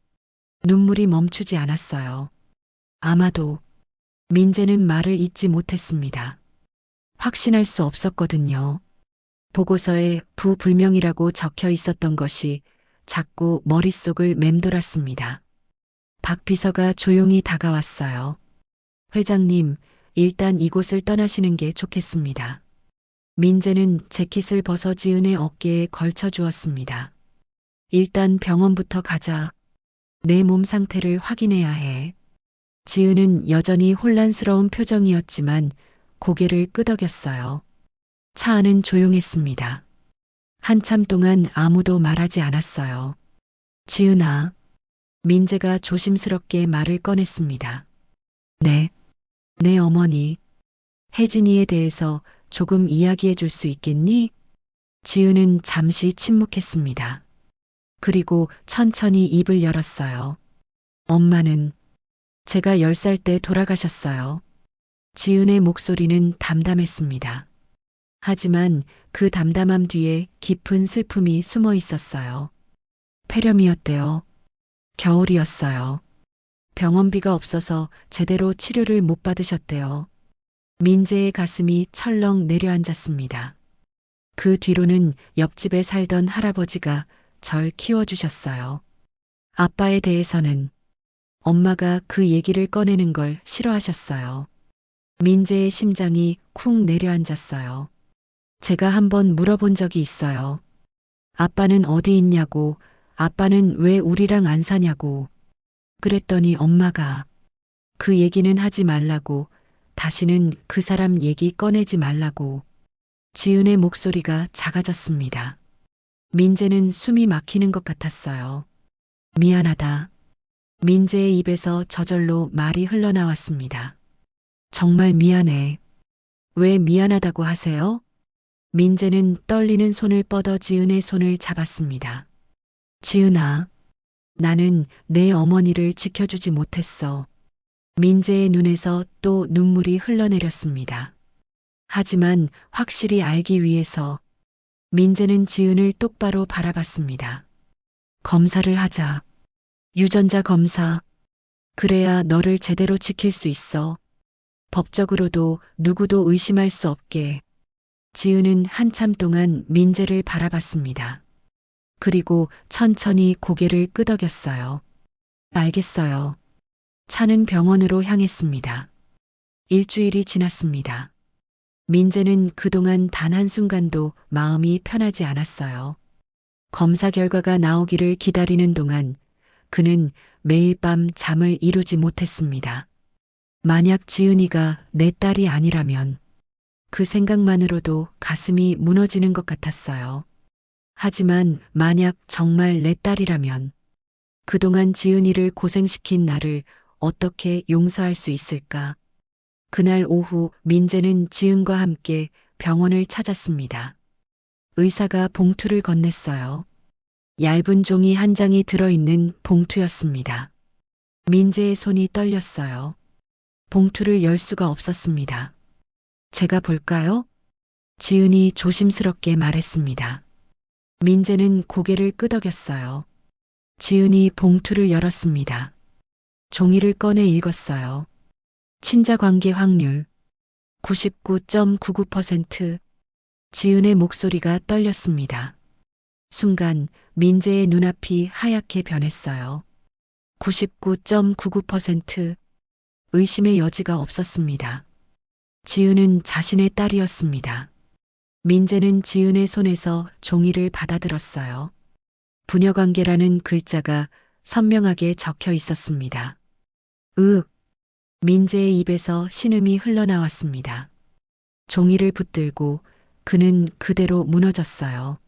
눈물이 멈추지 않았어요. 아마도 민재는 말을 잇지 못했습니다. 확신할 수 없었거든요. 보고서에 부불명이라고 적혀 있었던 것이 자꾸 머릿속을 맴돌았습니다. 박 비서가 조용히 다가왔어요. 회장님, 일단 이곳을 떠나시는 게 좋겠습니다. 민재는 재킷을 벗어 지은의 어깨에 걸쳐 주었습니다. 일단 병원부터 가자. 내 몸 상태를 확인해야 해. 지은은 여전히 혼란스러운 표정이었지만 고개를 끄덕였어요. 차 안은 조용했습니다. 한참 동안 아무도 말하지 않았어요. 지은아. 민재가 조심스럽게 말을 꺼냈습니다. 네. 내 어머니. 혜진이에 대해서 조금 이야기해 줄 수 있겠니? 지은은 잠시 침묵했습니다. 그리고 천천히 입을 열었어요. 엄마는 제가 10살 때 돌아가셨어요. 지은의 목소리는 담담했습니다. 하지만 그 담담함 뒤에 깊은 슬픔이 숨어 있었어요. 폐렴이었대요. 겨울이었어요. 병원비가 없어서 제대로 치료를 못 받으셨대요. 민재의 가슴이 철렁 내려앉았습니다. 그 뒤로는 옆집에 살던 할아버지가 절 키워주셨어요. 아빠에 대해서는 엄마가 그 얘기를 꺼내는 걸 싫어하셨어요. 민재의 심장이 쿵 내려앉았어요. 제가 한번 물어본 적이 있어요. 아빠는 어디 있냐고, 아빠는 왜 우리랑 안 사냐고. 그랬더니 엄마가 그 얘기는 하지 말라고, 다시는 그 사람 얘기 꺼내지 말라고. 지은의 목소리가 작아졌습니다. 민재는 숨이 막히는 것 같았어요. 미안하다. 민재의 입에서 저절로 말이 흘러나왔습니다. 정말 미안해. 왜 미안하다고 하세요? 민재는 떨리는 손을 뻗어 지은의 손을 잡았습니다. 지은아, 나는 내 어머니를 지켜주지 못했어. 민재의 눈에서 또 눈물이 흘러내렸습니다. 하지만 확실히 알기 위해서 민재는 지은을 똑바로 바라봤습니다. 검사를 하자. 유전자 검사. 그래야 너를 제대로 지킬 수 있어. 법적으로도 누구도 의심할 수 없게. 지은은 한참 동안 민재를 바라봤습니다. 그리고 천천히 고개를 끄덕였어요. 알겠어요. 차는 병원으로 향했습니다. 일주일이 지났습니다. 민재는 그동안 단 한순간도 마음이 편하지 않았어요. 검사 결과가 나오기를 기다리는 동안 그는 매일 밤 잠을 이루지 못했습니다. 만약 지은이가 내 딸이 아니라면 그 생각만으로도 가슴이 무너지는 것 같았어요. 하지만 만약 정말 내 딸이라면 그동안 지은이를 고생시킨 나를 어떻게 용서할 수 있을까? 그날 오후 민재는 지은과 함께 병원을 찾았습니다. 의사가 봉투를 건넸어요. 얇은 종이 한 장이 들어있는 봉투였습니다. 민재의 손이 떨렸어요. 봉투를 열 수가 없었습니다. 제가 볼까요? 지은이 조심스럽게 말했습니다. 민재는 고개를 끄덕였어요. 지은이 봉투를 열었습니다. 종이를 꺼내 읽었어요. 친자 관계 확률 99.99%. 지은의 목소리가 떨렸습니다. 순간 민재의 눈앞이 하얗게 변했어요. 99.99%. 의심의 여지가 없었습니다. 지은은 자신의 딸이었습니다. 민재는 지은의 손에서 종이를 받아들었어요. 부녀관계라는 글자가 선명하게 적혀 있었습니다. 민재의 입에서 신음이 흘러나왔습니다. 종이를 붙들고 그는 그대로 무너졌어요.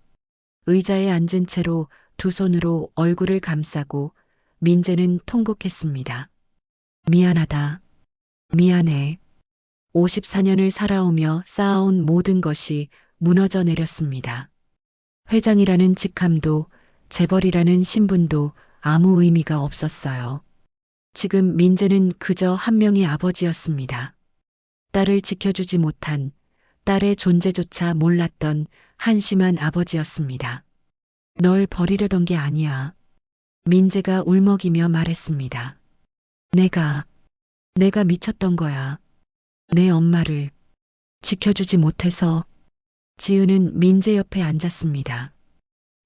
의자에 앉은 채로 두 손으로 얼굴을 감싸고 민재는 통곡했습니다. 미안하다. 미안해. 54년을 살아오며 쌓아온 모든 것이 무너져 내렸습니다. 회장이라는 직함도 재벌이라는 신분도 아무 의미가 없었어요. 지금 민재는 그저 한 명의 아버지였습니다. 딸을 지켜주지 못한, 딸의 존재조차 몰랐던 한심한 아버지였습니다. 널 버리려던 게 아니야. 민재가 울먹이며 말했습니다. 내가 미쳤던 거야. 내 엄마를 지켜주지 못해서. 지은은 민재 옆에 앉았습니다.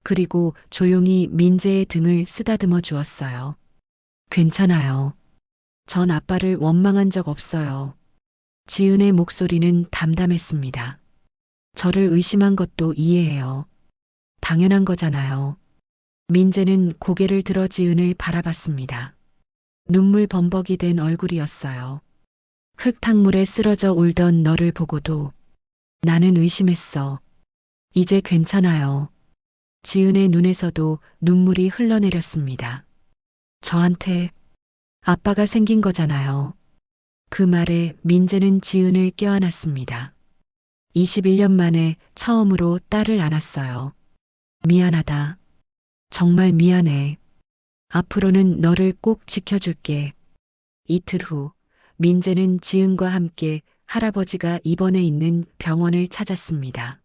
그리고 조용히 민재의 등을 쓰다듬어 주었어요. 괜찮아요. 전 아빠를 원망한 적 없어요. 지은의 목소리는 담담했습니다. 저를 의심한 것도 이해해요. 당연한 거잖아요. 민재는 고개를 들어 지은을 바라봤습니다. 눈물 범벅이 된 얼굴이었어요. 흙탕물에 쓰러져 울던 너를 보고도 나는 의심했어. 이제 괜찮아요. 지은의 눈에서도 눈물이 흘러내렸습니다. 저한테 아빠가 생긴 거잖아요. 그 말에 민재는 지은을 껴안았습니다. 21년 만에 처음으로 딸을 안았어요. 미안하다. 정말 미안해. 앞으로는 너를 꼭 지켜줄게. 이틀 후 민재는 지은과 함께 할아버지가 입원해 있는 병원을 찾았습니다.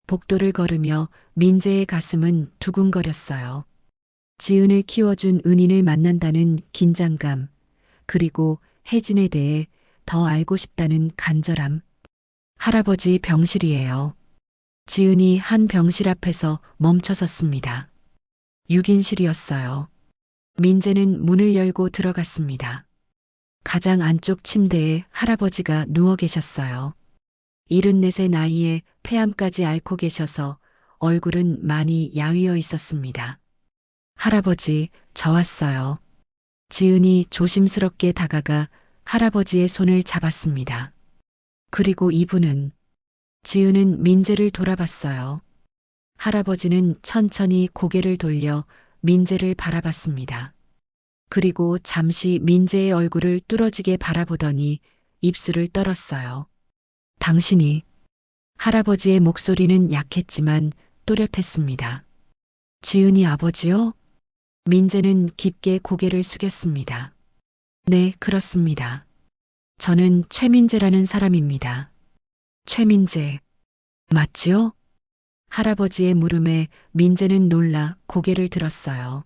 복도를 걸으며 민재의 가슴은 두근거렸어요. 지은을 키워준 은인을 만난다는 긴장감, 그리고 혜진에 대해 더 알고 싶다는 간절함. 할아버지 병실이에요. 지은이 한 병실 앞에서 멈춰섰습니다. 6인실이었어요. 민재는 문을 열고 들어갔습니다. 가장 안쪽 침대에 할아버지가 누워 계셨어요. 74의 나이에 폐암까지 앓고 계셔서 얼굴은 많이 야위어 있었습니다. 할아버지, 저 왔어요. 지은이 조심스럽게 다가가 할아버지의 손을 잡았습니다. 그리고 이분은, 지은은 민재를 돌아봤어요. 할아버지는 천천히 고개를 돌려 민재를 바라봤습니다. 그리고 잠시 민재의 얼굴을 뚫어지게 바라보더니 입술을 떨었어요. 당신이. 할아버지의 목소리는 약했지만 또렷했습니다. 지은이 아버지요? 민재는 깊게 고개를 숙였습니다. 네, 그렇습니다. 저는 최민재라는 사람입니다. 최민재. 맞지요? 할아버지의 물음에 민재는 놀라 고개를 들었어요.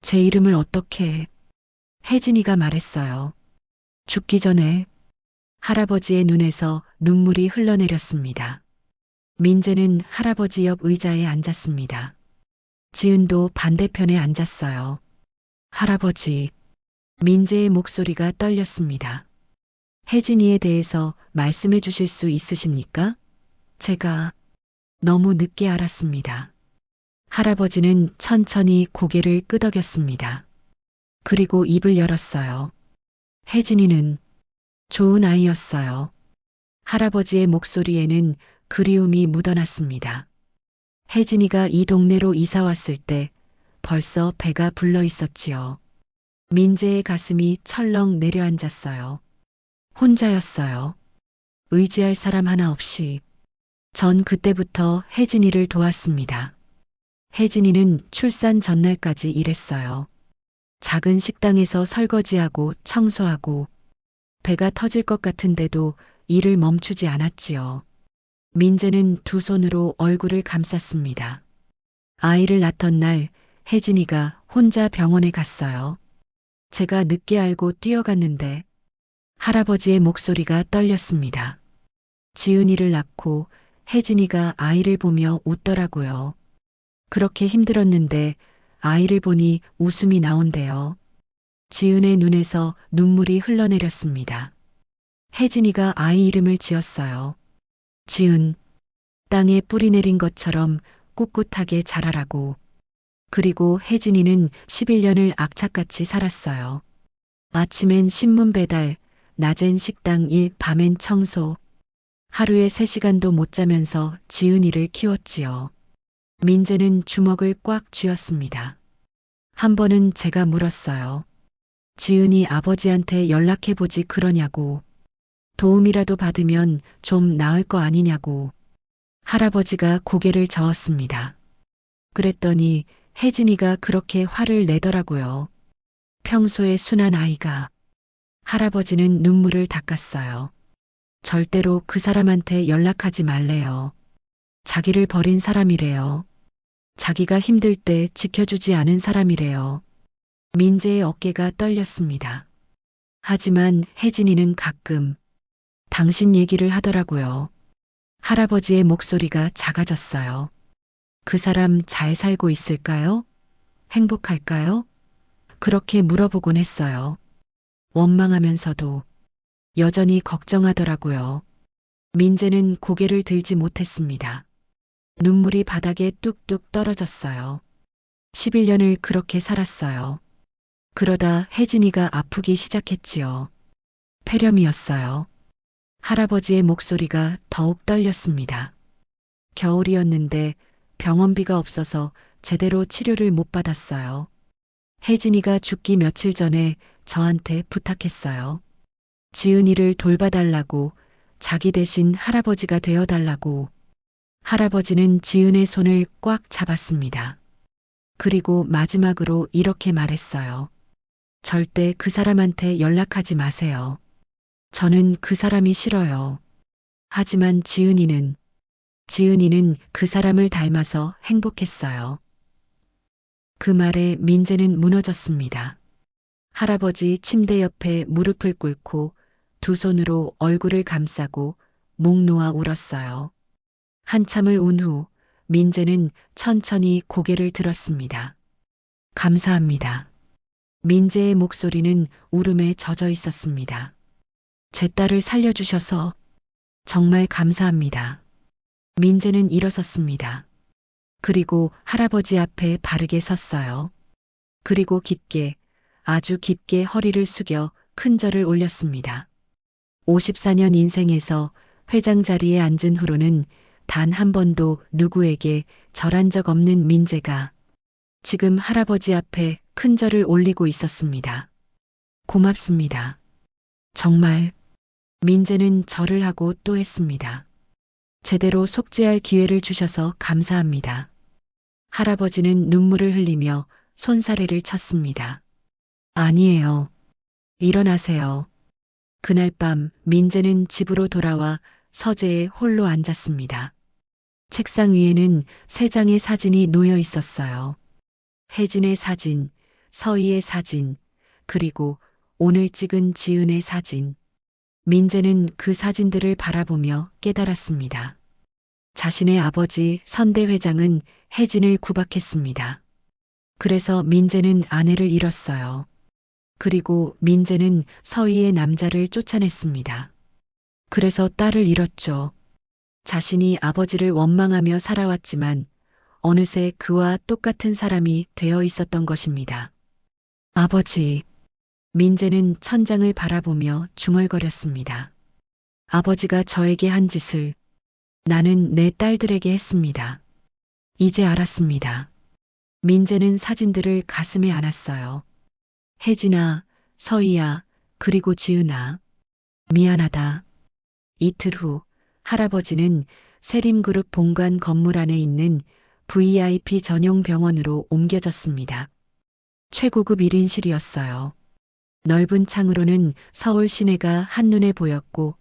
제 이름을 어떻게? 혜진이가 말했어요. 죽기 전에. 할아버지의 눈에서 눈물이 흘러내렸습니다. 민재는 할아버지 옆 의자에 앉았습니다. 지은도 반대편에 앉았어요. 할아버지. 민재의 목소리가 떨렸습니다. 혜진이에 대해서 말씀해 주실 수 있으십니까? 제가 너무 늦게 알았습니다. 할아버지는 천천히 고개를 끄덕였습니다. 그리고 입을 열었어요. 혜진이는 좋은 아이였어요. 할아버지의 목소리에는 그리움이 묻어났습니다. 혜진이가 이 동네로 이사 왔을 때 벌써 배가 불러 있었지요. 민재의 가슴이 철렁 내려앉았어요. 혼자였어요. 의지할 사람 하나 없이. 전 그때부터 혜진이를 도왔습니다. 혜진이는 출산 전날까지 일했어요. 작은 식당에서 설거지하고 청소하고 배가 터질 것 같은데도 일을 멈추지 않았지요. 민재는 두 손으로 얼굴을 감쌌습니다. 아이를 낳던 날 혜진이가 혼자 병원에 갔어요. 제가 늦게 알고 뛰어갔는데 할아버지의 목소리가 떨렸습니다. 지은이를 낳고 혜진이가 아이를 보며 웃더라고요. 그렇게 힘들었는데 아이를 보니 웃음이 나온대요. 지은의 눈에서 눈물이 흘러내렸습니다. 혜진이가 아이 이름을 지었어요. 지은, 땅에 뿌리 내린 것처럼 꿋꿋하게 자라라고. 그리고 혜진이는 11년을 악착같이 살았어요. 아침엔 신문 배달, 낮엔 식당 일, 밤엔 청소. 하루에 3시간도 못 자면서 지은이를 키웠지요. 민재는 주먹을 꽉 쥐었습니다. 한 번은 제가 물었어요. 지은이 아버지한테 연락해보지 그러냐고. 도움이라도 받으면 좀 나을 거 아니냐고. 할아버지가 고개를 저었습니다. 그랬더니 혜진이가 그렇게 화를 내더라고요. 평소에 순한 아이가. 할아버지는 눈물을 닦았어요. 절대로 그 사람한테 연락하지 말래요. 자기를 버린 사람이래요. 자기가 힘들 때 지켜주지 않은 사람이래요. 민재의 어깨가 떨렸습니다. 하지만 혜진이는 가끔 당신 얘기를 하더라고요. 할아버지의 목소리가 작아졌어요. 그 사람 잘 살고 있을까요? 행복할까요? 그렇게 물어보곤 했어요. 원망하면서도 여전히 걱정하더라고요. 민재는 고개를 들지 못했습니다. 눈물이 바닥에 뚝뚝 떨어졌어요. 11년을 그렇게 살았어요. 그러다 혜진이가 아프기 시작했지요. 폐렴이었어요. 할아버지의 목소리가 더욱 떨렸습니다. 겨울이었는데 병원비가 없어서 제대로 치료를 못 받았어요. 혜진이가 죽기 며칠 전에 저한테 부탁했어요. 지은이를 돌봐달라고, 자기 대신 할아버지가 되어달라고. 할아버지는 지은의 손을 꽉 잡았습니다. 그리고 마지막으로 이렇게 말했어요. 절대 그 사람한테 연락하지 마세요. 저는 그 사람이 싫어요. 하지만 지은이는 그 사람을 닮아서 행복했어요. 그 말에 민재는 무너졌습니다. 할아버지 침대 옆에 무릎을 꿇고 두 손으로 얼굴을 감싸고 목 놓아 울었어요. 한참을 운 후 민재는 천천히 고개를 들었습니다. 감사합니다. 민재의 목소리는 울음에 젖어 있었습니다. 제 딸을 살려주셔서 정말 감사합니다. 민재는 일어섰습니다. 그리고 할아버지 앞에 바르게 섰어요. 그리고 깊게, 아주 깊게 허리를 숙여 큰 절을 올렸습니다. 54년 인생에서 회장 자리에 앉은 후로는 단 한 번도 누구에게 절한 적 없는 민재가 지금 할아버지 앞에 큰 절을 올리고 있었습니다. 고맙습니다. 정말. 민재는 절을 하고 또 했습니다. 제대로 속죄할 기회를 주셔서 감사합니다. 할아버지는 눈물을 흘리며 손사래를 쳤습니다. 아니에요. 일어나세요. 그날 밤 민재는 집으로 돌아와 서재에 홀로 앉았습니다. 책상 위에는 3장의 사진이 놓여 있었어요. 혜진의 사진, 서희의 사진, 그리고 오늘 찍은 지은의 사진. 민재는 그 사진들을 바라보며 깨달았습니다. 자신의 아버지 선대 회장은 혜진을 구박했습니다. 그래서 민재는 아내를 잃었어요. 그리고 민재는 서희의 남자를 쫓아냈습니다. 그래서 딸을 잃었죠. 자신이 아버지를 원망하며 살아왔지만 어느새 그와 똑같은 사람이 되어 있었던 것입니다. 아버지. 민재는 천장을 바라보며 중얼거렸습니다. 아버지가 저에게 한 짓을 나는 내 딸들에게 했습니다. 이제 알았습니다. 민재는 사진들을 가슴에 안았어요. 혜진아, 서희야, 그리고 지은아. 미안하다. 이틀 후 할아버지는 세림그룹 본관 건물 안에 있는 VIP 전용 병원으로 옮겨졌습니다. 최고급 1인실이었어요. 넓은 창으로는 서울 시내가 한눈에 보였고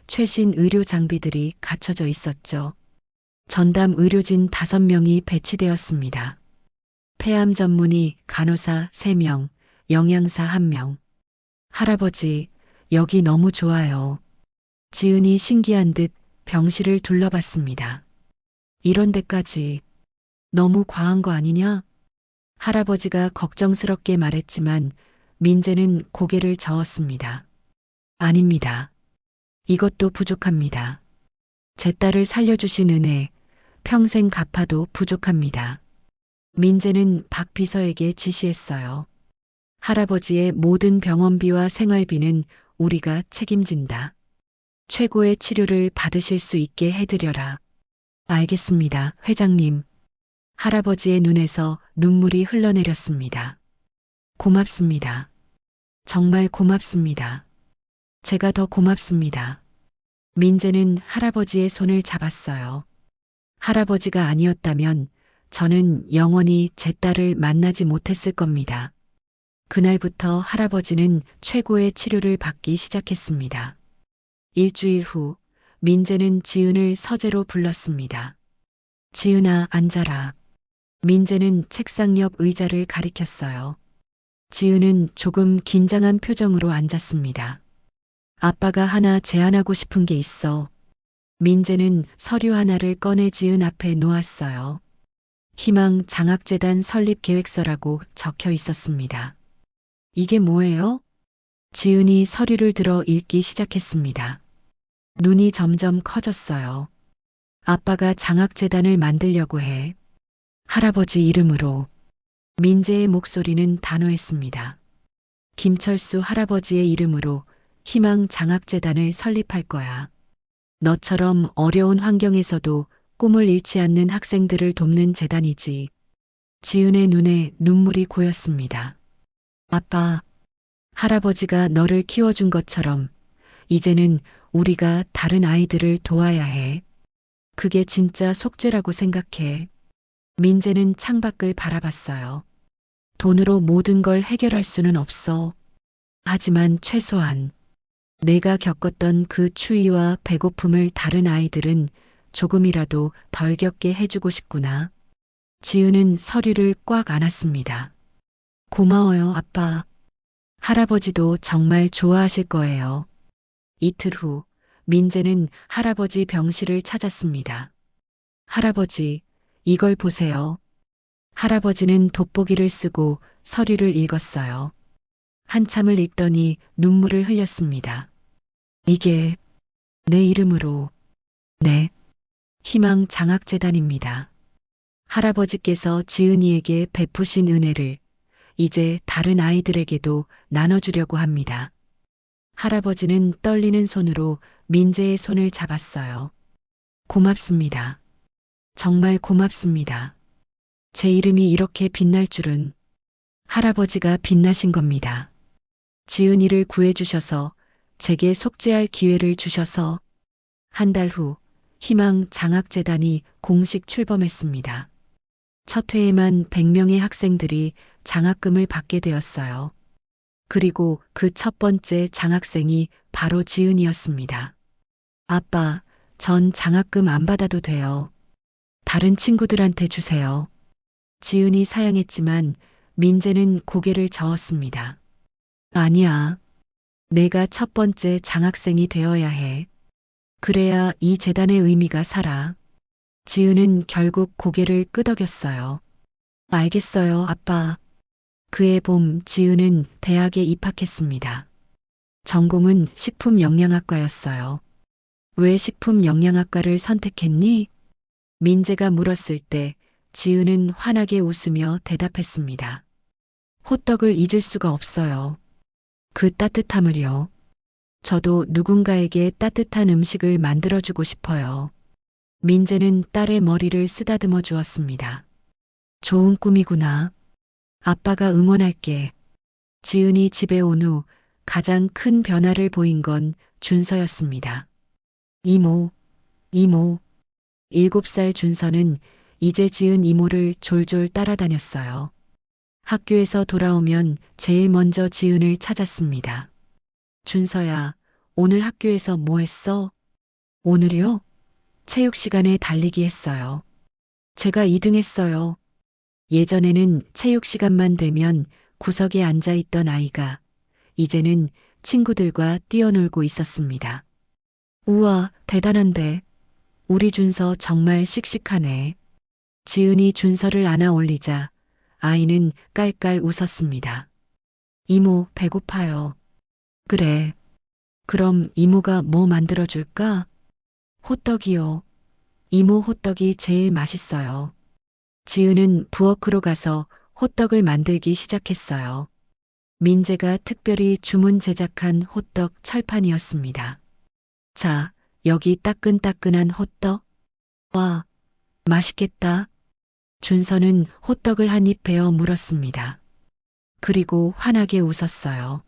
최신 의료 장비들이 갖춰져 있었죠. 전담 의료진 5명이 배치되었습니다. 폐암 전문의 간호사 3명, 영양사 1명. 할아버지, 여기 너무 좋아요. 지은이 신기한 듯 병실을 둘러봤습니다. 이런 데까지 너무 과한 거 아니냐? 할아버지가 걱정스럽게 말했지만 민재는 고개를 저었습니다. 아닙니다. 이것도 부족합니다. 제 딸을 살려주신 은혜, 평생 갚아도 부족합니다. 민재는 박 비서에게 지시했어요. 할아버지의 모든 병원비와 생활비는 우리가 책임진다. 최고의 치료를 받으실 수 있게 해드려라. 알겠습니다, 회장님. 할아버지의 눈에서 눈물이 흘러내렸습니다. 고맙습니다. 정말 고맙습니다. 제가 더 고맙습니다. 민재는 할아버지의 손을 잡았어요. 할아버지가 아니었다면 저는 영원히 제 딸을 만나지 못했을 겁니다. 그날부터 할아버지는 최고의 치료를 받기 시작했습니다. 일주일 후 민재는 지은을 서재로 불렀습니다. 지은아, 앉아라. 민재는 책상 옆 의자를 가리켰어요. 지은은 조금 긴장한 표정으로 앉았습니다. 아빠가 하나 제안하고 싶은 게 있어. 민재는 서류 하나를 꺼내 지은 앞에 놓았어요. 희망 장학재단 설립 계획서라고 적혀 있었습니다. 이게 뭐예요? 지은이 서류를 들어 읽기 시작했습니다. 눈이 점점 커졌어요. 아빠가 장학재단을 만들려고 해. 할아버지 이름으로. 민재의 목소리는 단호했습니다. 김철수 할아버지의 이름으로 희망 장학재단을 설립할 거야. 너처럼 어려운 환경에서도 꿈을 잃지 않는 학생들을 돕는 재단이지. 지은의 눈에 눈물이 고였습니다. 아빠, 할아버지가 너를 키워준 것처럼 이제는 우리가 다른 아이들을 도와야 해. 그게 진짜 속죄라고 생각해. 민재는 창밖을 바라봤어요. 돈으로 모든 걸 해결할 수는 없어. 하지만 최소한 내가 겪었던 그 추위와 배고픔을 다른 아이들은 조금이라도 덜 겪게 해주고 싶구나. 지은은 서류를 꽉 안았습니다. 고마워요, 아빠. 할아버지도 정말 좋아하실 거예요. 이틀 후 민재는 할아버지 병실을 찾았습니다. 할아버지, 이걸 보세요. 할아버지는 돋보기를 쓰고 서류를 읽었어요. 한참을 읽더니 눈물을 흘렸습니다. 이게 내 이름으로. 네. 희망 장학재단입니다. 할아버지께서 지은이에게 베푸신 은혜를 이제 다른 아이들에게도 나눠주려고 합니다. 할아버지는 떨리는 손으로 민재의 손을 잡았어요. 고맙습니다. 정말 고맙습니다. 제 이름이 이렇게 빛날 줄은. 할아버지가 빛나신 겁니다. 지은이를 구해주셔서 제게 속죄할 기회를 주셔서. 한 달 후 희망 장학재단이 공식 출범했습니다. 첫 해에만 100명의 학생들이 장학금을 받게 되었어요. 그리고 그 첫 번째 장학생이 바로 지은이었습니다. 아빠, 전 장학금 안 받아도 돼요. 다른 친구들한테 주세요. 지은이 사양했지만 민재는 고개를 저었습니다. 아니야. 내가 첫 번째 장학생이 되어야 해. 그래야 이 재단의 의미가 살아. 지은은 결국 고개를 끄덕였어요. 알겠어요, 아빠. 그해 봄 지은은 대학에 입학했습니다. 전공은 식품영양학과였어요. 왜 식품영양학과를 선택했니? 민재가 물었을 때 지은은 환하게 웃으며 대답했습니다. 호떡을 잊을 수가 없어요. 그 따뜻함을요. 저도 누군가에게 따뜻한 음식을 만들어주고 싶어요. 민재는 딸의 머리를 쓰다듬어 주었습니다. 좋은 꿈이구나. 아빠가 응원할게. 지은이 집에 온 후 가장 큰 변화를 보인 건 준서였습니다. 이모. 7살 준서는 이제 지은 이모를 졸졸 따라다녔어요. 학교에서 돌아오면 제일 먼저 지은을 찾았습니다. 준서야, 오늘 학교에서 뭐 했어? 오늘이요? 체육 시간에 달리기 했어요. 제가 2등 했어요. 예전에는 체육 시간만 되면 구석에 앉아 있던 아이가 이제는 친구들과 뛰어놀고 있었습니다. 우와, 대단한데. 우리 준서 정말 씩씩하네. 지은이 준서를 안아 올리자 아이는 깔깔 웃었습니다. 이모, 배고파요. 그래. 그럼 이모가 뭐 만들어줄까? 호떡이요. 이모 호떡이 제일 맛있어요. 지은은 부엌으로 가서 호떡을 만들기 시작했어요. 민재가 특별히 주문 제작한 호떡 철판이었습니다. 자, 여기 따끈따끈한 호떡. 와, 맛있겠다. 준서는 호떡을 한 입 베어 물었습니다. 그리고 환하게 웃었어요.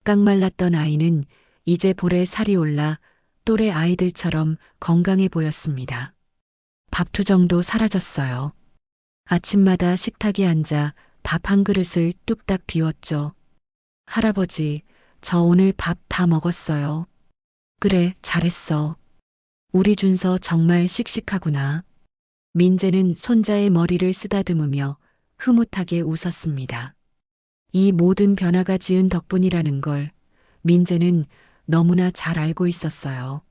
깡말랐던 아이는 이제 볼에 살이 올라 또래 아이들처럼 건강해 보였습니다. 밥투정도 사라졌어요. 아침마다 식탁에 앉아 밥 한 그릇을 뚝딱 비웠죠. 할아버지, 저 오늘 밥 다 먹었어요. 그래, 잘했어. 우리 준서 정말 씩씩하구나. 민재는 손자의 머리를 쓰다듬으며 흐뭇하게 웃었습니다. 이 모든 변화가 지은 덕분이라는 걸 민재는 너무나 잘 알고 있었어요.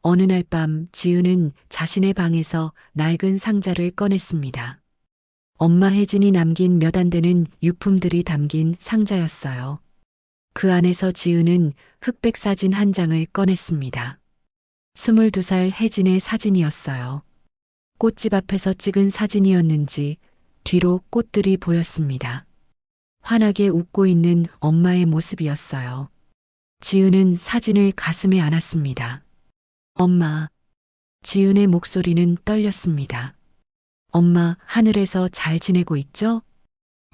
어느 날 밤 지은은 자신의 방에서 낡은 상자를 꺼냈습니다. 엄마 혜진이 남긴 몇 안 되는 유품들이 담긴 상자였어요. 그 안에서 지은은 흑백 사진 한 장을 꺼냈습니다. 22살 혜진의 사진이었어요. 꽃집 앞에서 찍은 사진이었는지 뒤로 꽃들이 보였습니다. 환하게 웃고 있는 엄마의 모습이었어요. 지은은 사진을 가슴에 안았습니다. 엄마. 지은의 목소리는 떨렸습니다. 엄마, 하늘에서 잘 지내고 있죠?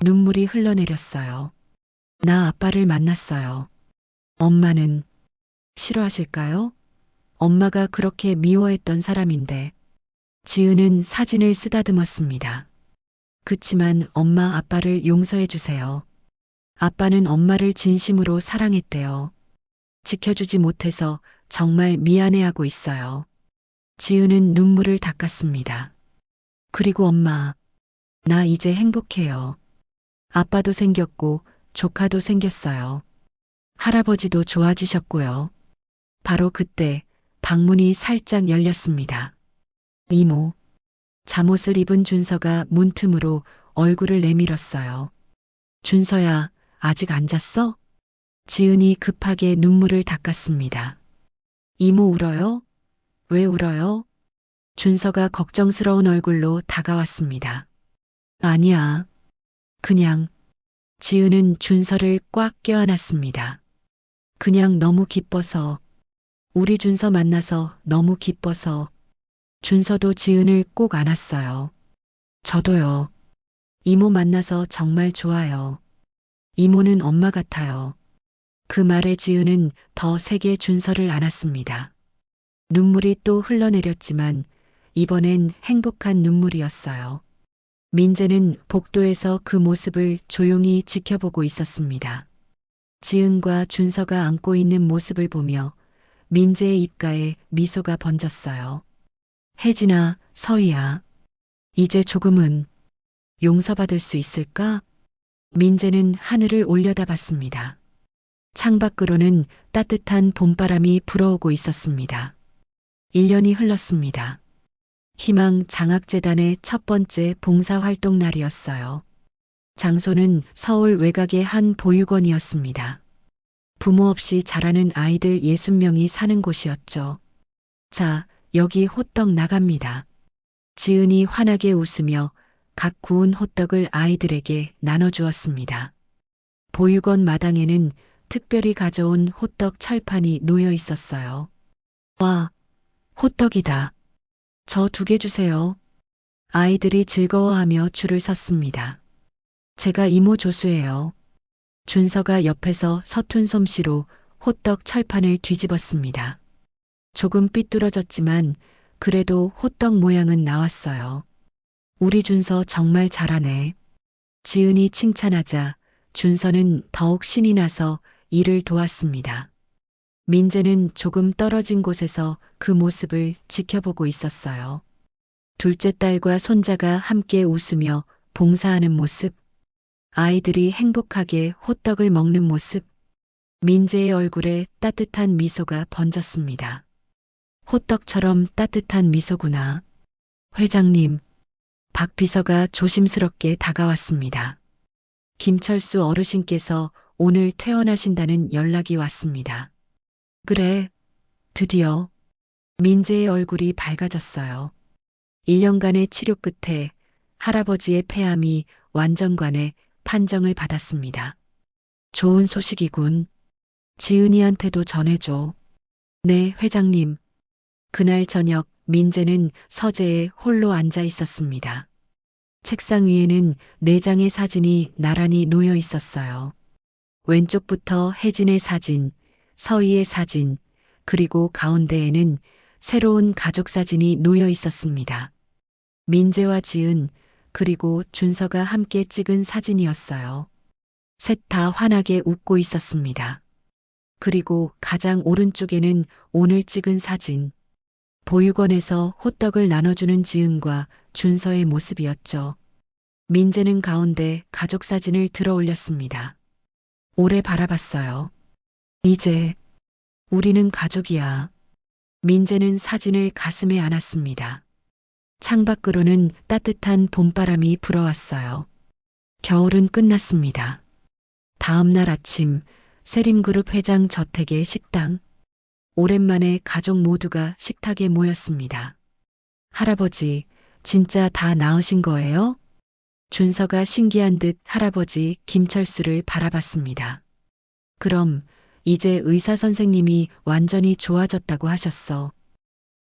눈물이 흘러내렸어요. 나 아빠를 만났어요. 엄마는 싫어하실까요? 엄마가 그렇게 미워했던 사람인데. 지은은 사진을 쓰다듬었습니다. 그치만 엄마 아빠를 용서해 주세요. 아빠는 엄마를 진심으로 사랑했대요. 지켜주지 못해서 정말 미안해하고 있어요. 지은은 눈물을 닦았습니다. 그리고 엄마, 나 이제 행복해요. 아빠도 생겼고 조카도 생겼어요. 할아버지도 좋아지셨고요. 바로 그때 방문이 살짝 열렸습니다. 이모. 잠옷을 입은 준서가 문틈으로 얼굴을 내밀었어요. 준서야, 아직 안 잤어? 지은이 급하게 눈물을 닦았습니다. 이모 울어요? 왜 울어요? 준서가 걱정스러운 얼굴로 다가왔습니다. 아니야. 그냥. 지은은 준서를 꽉 껴안았습니다. 그냥 너무 기뻐서. 우리 준서 만나서 너무 기뻐서. 준서도 지은을 꼭 안았어요. 저도요. 이모 만나서 정말 좋아요. 이모는 엄마 같아요. 그 말에 지은은 더 세게 준서를 안았습니다. 눈물이 또 흘러내렸지만 이번엔 행복한 눈물이었어요. 민재는 복도에서 그 모습을 조용히 지켜보고 있었습니다. 지은과 준서가 안고 있는 모습을 보며 민재의 입가에 미소가 번졌어요. 혜진아, 서희야. 이제 조금은 용서받을 수 있을까? 민재는 하늘을 올려다봤습니다. 창밖으로는 따뜻한 봄바람이 불어오고 있었습니다. 1년이 흘렀습니다. 희망 장학재단의 첫 번째 봉사활동 날이었어요. 장소는 서울 외곽의 한 보육원이었습니다. 부모 없이 자라는 아이들 60명이 사는 곳이었죠. 자, 여기 호떡 나갑니다. 지은이 환하게 웃으며 각 구운 호떡을 아이들에게 나눠주었습니다. 보육원 마당에는 특별히 가져온 호떡 철판이 놓여 있었어요. 와, 호떡이다. 저 2개 주세요. 아이들이 즐거워하며 줄을 섰습니다. 제가 이모 조수예요. 준서가 옆에서 서툰 솜씨로 호떡 철판을 뒤집었습니다. 조금 삐뚤어졌지만 그래도 호떡 모양은 나왔어요. 우리 준서 정말 잘하네. 지은이 칭찬하자 준서는 더욱 신이 나서 일을 도왔습니다. 민재는 조금 떨어진 곳에서 그 모습을 지켜보고 있었어요. 둘째 딸과 손자가 함께 웃으며 봉사하는 모습, 아이들이 행복하게 호떡을 먹는 모습, 민재의 얼굴에 따뜻한 미소가 번졌습니다. 호떡처럼 따뜻한 미소구나. 회장님, 박 비서가 조심스럽게 다가왔습니다. 김철수 어르신께서 오늘 퇴원하신다는 연락이 왔습니다. 그래, 드디어. 민재의 얼굴이 밝아졌어요. 1년간의 치료 끝에 할아버지의 폐암이 완전관의 판정을 받았습니다. 좋은 소식이군. 지은이한테도 전해줘. 네, 회장님. 그날 저녁 민재는 서재에 홀로 앉아 있었습니다. 책상 위에는 4장의 사진이 나란히 놓여 있었어요. 왼쪽부터 혜진의 사진, 서희의 사진, 그리고 가운데에는 새로운 가족 사진이 놓여 있었습니다. 민재와 지은, 그리고 준서가 함께 찍은 사진이었어요. 셋 다 환하게 웃고 있었습니다. 그리고 가장 오른쪽에는 오늘 찍은 사진. 보육원에서 호떡을 나눠주는 지은과 준서의 모습이었죠. 민재는 가운데 가족 사진을 들어 올렸습니다. 오래 바라봤어요. 이제 우리는 가족이야. 민재는 사진을 가슴에 안았습니다. 창밖으로는 따뜻한 봄바람이 불어왔어요. 겨울은 끝났습니다. 다음 날 아침 세림그룹 회장 저택의 식당. 오랜만에 가족 모두가 식탁에 모였습니다. 할아버지, 진짜 다 나으신 거예요? 준서가 신기한 듯 할아버지 김철수를 바라봤습니다. 그럼 이제 의사 선생님이 완전히 좋아졌다고 하셨어.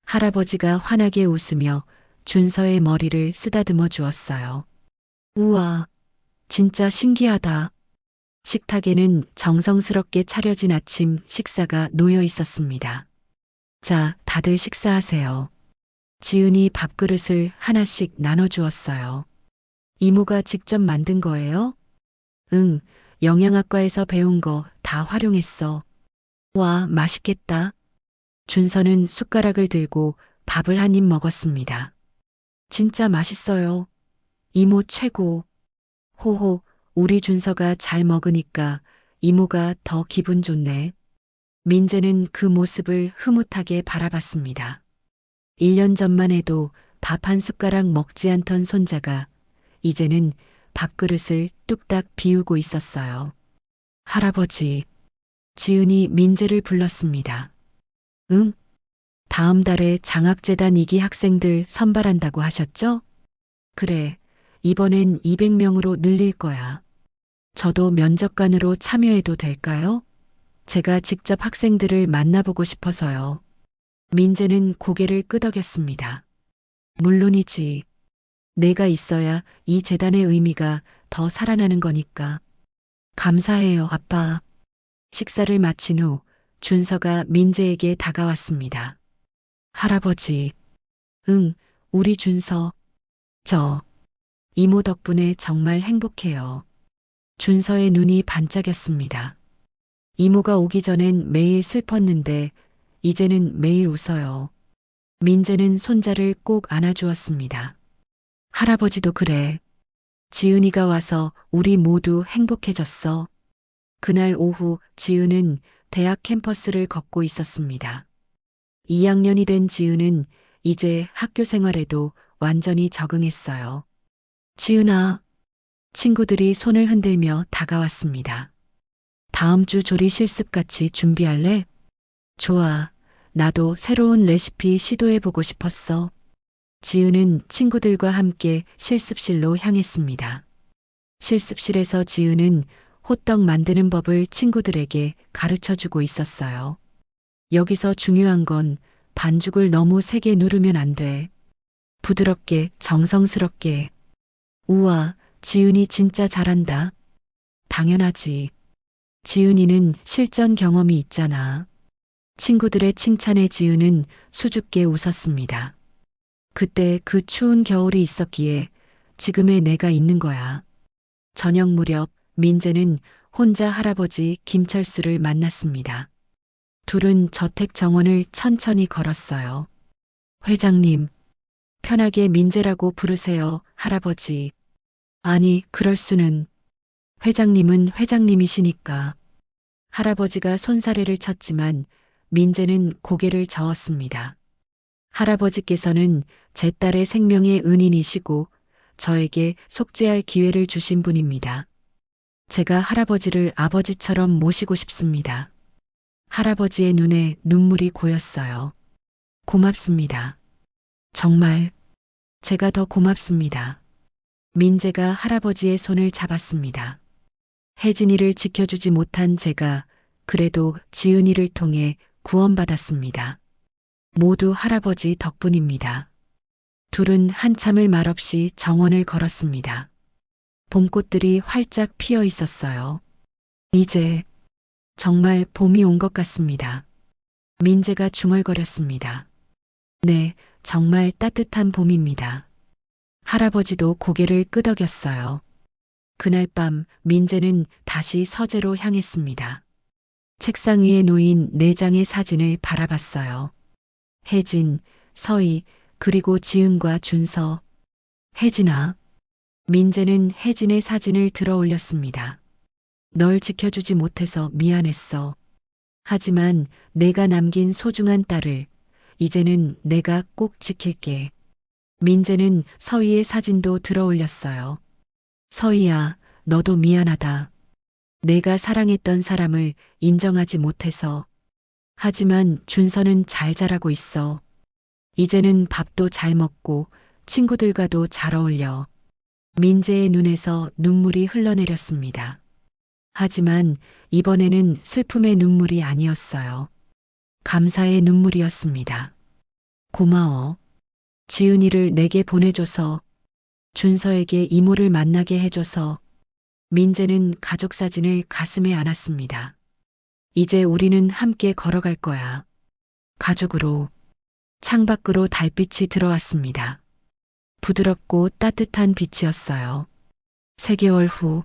할아버지가 환하게 웃으며 준서의 머리를 쓰다듬어 주었어요. 우와, 진짜 신기하다. 식탁에는 정성스럽게 차려진 아침 식사가 놓여 있었습니다. 자, 다들 식사하세요. 지은이 밥그릇을 하나씩 나눠주었어요. 이모가 직접 만든 거예요? 응, 영양학과에서 배운 거 다 활용했어. 와, 맛있겠다. 준서는 숟가락을 들고 밥을 한 입 먹었습니다. 진짜 맛있어요. 이모 최고. 호호, 우리 준서가 잘 먹으니까 이모가 더 기분 좋네. 민재는 그 모습을 흐뭇하게 바라봤습니다. 1년 전만 해도 밥 한 숟가락 먹지 않던 손자가 이제는 밥그릇을 뚝딱 비우고 있었어요. 할아버지, 지은이 민재를 불렀습니다. 응? 다음 달에 장학재단 2기 학생들 선발한다고 하셨죠? 그래, 이번엔 200명으로 늘릴 거야. 저도 면접관으로 참여해도 될까요? 제가 직접 학생들을 만나보고 싶어서요. 민재는 고개를 끄덕였습니다. 물론이지. 내가 있어야 이 재단의 의미가 더 살아나는 거니까. 감사해요, 아빠. 식사를 마친 후 준서가 민재에게 다가왔습니다. 할아버지. 응, 우리 준서. 저. 이모 덕분에 정말 행복해요. 준서의 눈이 반짝였습니다. 이모가 오기 전엔 매일 슬펐는데 이제는 매일 웃어요. 민재는 손자를 꼭 안아주었습니다. 할아버지도 그래. 지은이가 와서 우리 모두 행복해졌어. 그날 오후 지은은 대학 캠퍼스를 걷고 있었습니다. 2학년이 된 지은은 이제 학교 생활에도 완전히 적응했어요. 지은아, 친구들이 손을 흔들며 다가왔습니다. 다음 주 조리 실습 같이 준비할래? 좋아. 나도 새로운 레시피 시도해보고 싶었어. 지은은 친구들과 함께 실습실로 향했습니다. 실습실에서 지은은 호떡 만드는 법을 친구들에게 가르쳐 주고 있었어요. 여기서 중요한 건 반죽을 너무 세게 누르면 안 돼. 부드럽게, 정성스럽게. 우와, 지은이 진짜 잘한다. 당연하지. 지은이는 실전 경험이 있잖아. 친구들의 칭찬에 지은은 수줍게 웃었습니다. 그때 그 추운 겨울이 있었기에 지금의 내가 있는 거야. 저녁 무렵 민재는 혼자 할아버지 김철수를 만났습니다. 둘은 저택 정원을 천천히 걸었어요. 회장님, 편하게 민재라고 부르세요, 할아버지. 아니, 그럴 수는. 회장님은 회장님이시니까. 할아버지가 손사래를 쳤지만 민재는 고개를 저었습니다. 할아버지께서는 제 딸의 생명의 은인이시고 저에게 속죄할 기회를 주신 분입니다. 제가 할아버지를 아버지처럼 모시고 싶습니다. 할아버지의 눈에 눈물이 고였어요. 고맙습니다. 정말 제가 더 고맙습니다. 민재가 할아버지의 손을 잡았습니다. 혜진이를 지켜주지 못한 제가 그래도 지은이를 통해 구원받았습니다. 모두 할아버지 덕분입니다. 둘은 한참을 말없이 정원을 걸었습니다. 봄꽃들이 활짝 피어 있었어요. 이제 정말 봄이 온 것 같습니다. 민재가 중얼거렸습니다. 네, 정말 따뜻한 봄입니다. 할아버지도 고개를 끄덕였어요. 그날 밤 민재는 다시 서재로 향했습니다. 책상 위에 놓인 네 장의 사진을 바라봤어요. 혜진, 서희, 그리고 지은과 준서. 혜진아. 민재는 혜진의 사진을 들어 올렸습니다. 널 지켜주지 못해서 미안했어. 하지만 내가 남긴 소중한 딸을 이제는 내가 꼭 지킬게. 민재는 서희의 사진도 들어 올렸어요. 서희야, 너도 미안하다. 내가 사랑했던 사람을 인정하지 못해서. 하지만 준서는 잘 자라고 있어. 이제는 밥도 잘 먹고 친구들과도 잘 어울려. 민재의 눈에서 눈물이 흘러내렸습니다. 하지만 이번에는 슬픔의 눈물이 아니었어요. 감사의 눈물이었습니다. 고마워. 지은이를 내게 보내줘서, 준서에게 이모를 만나게 해줘서. 민재는 가족 사진을 가슴에 안았습니다. 이제 우리는 함께 걸어갈 거야. 가족으로. 창밖으로 달빛이 들어왔습니다. 부드럽고 따뜻한 빛이었어요. 3개월 후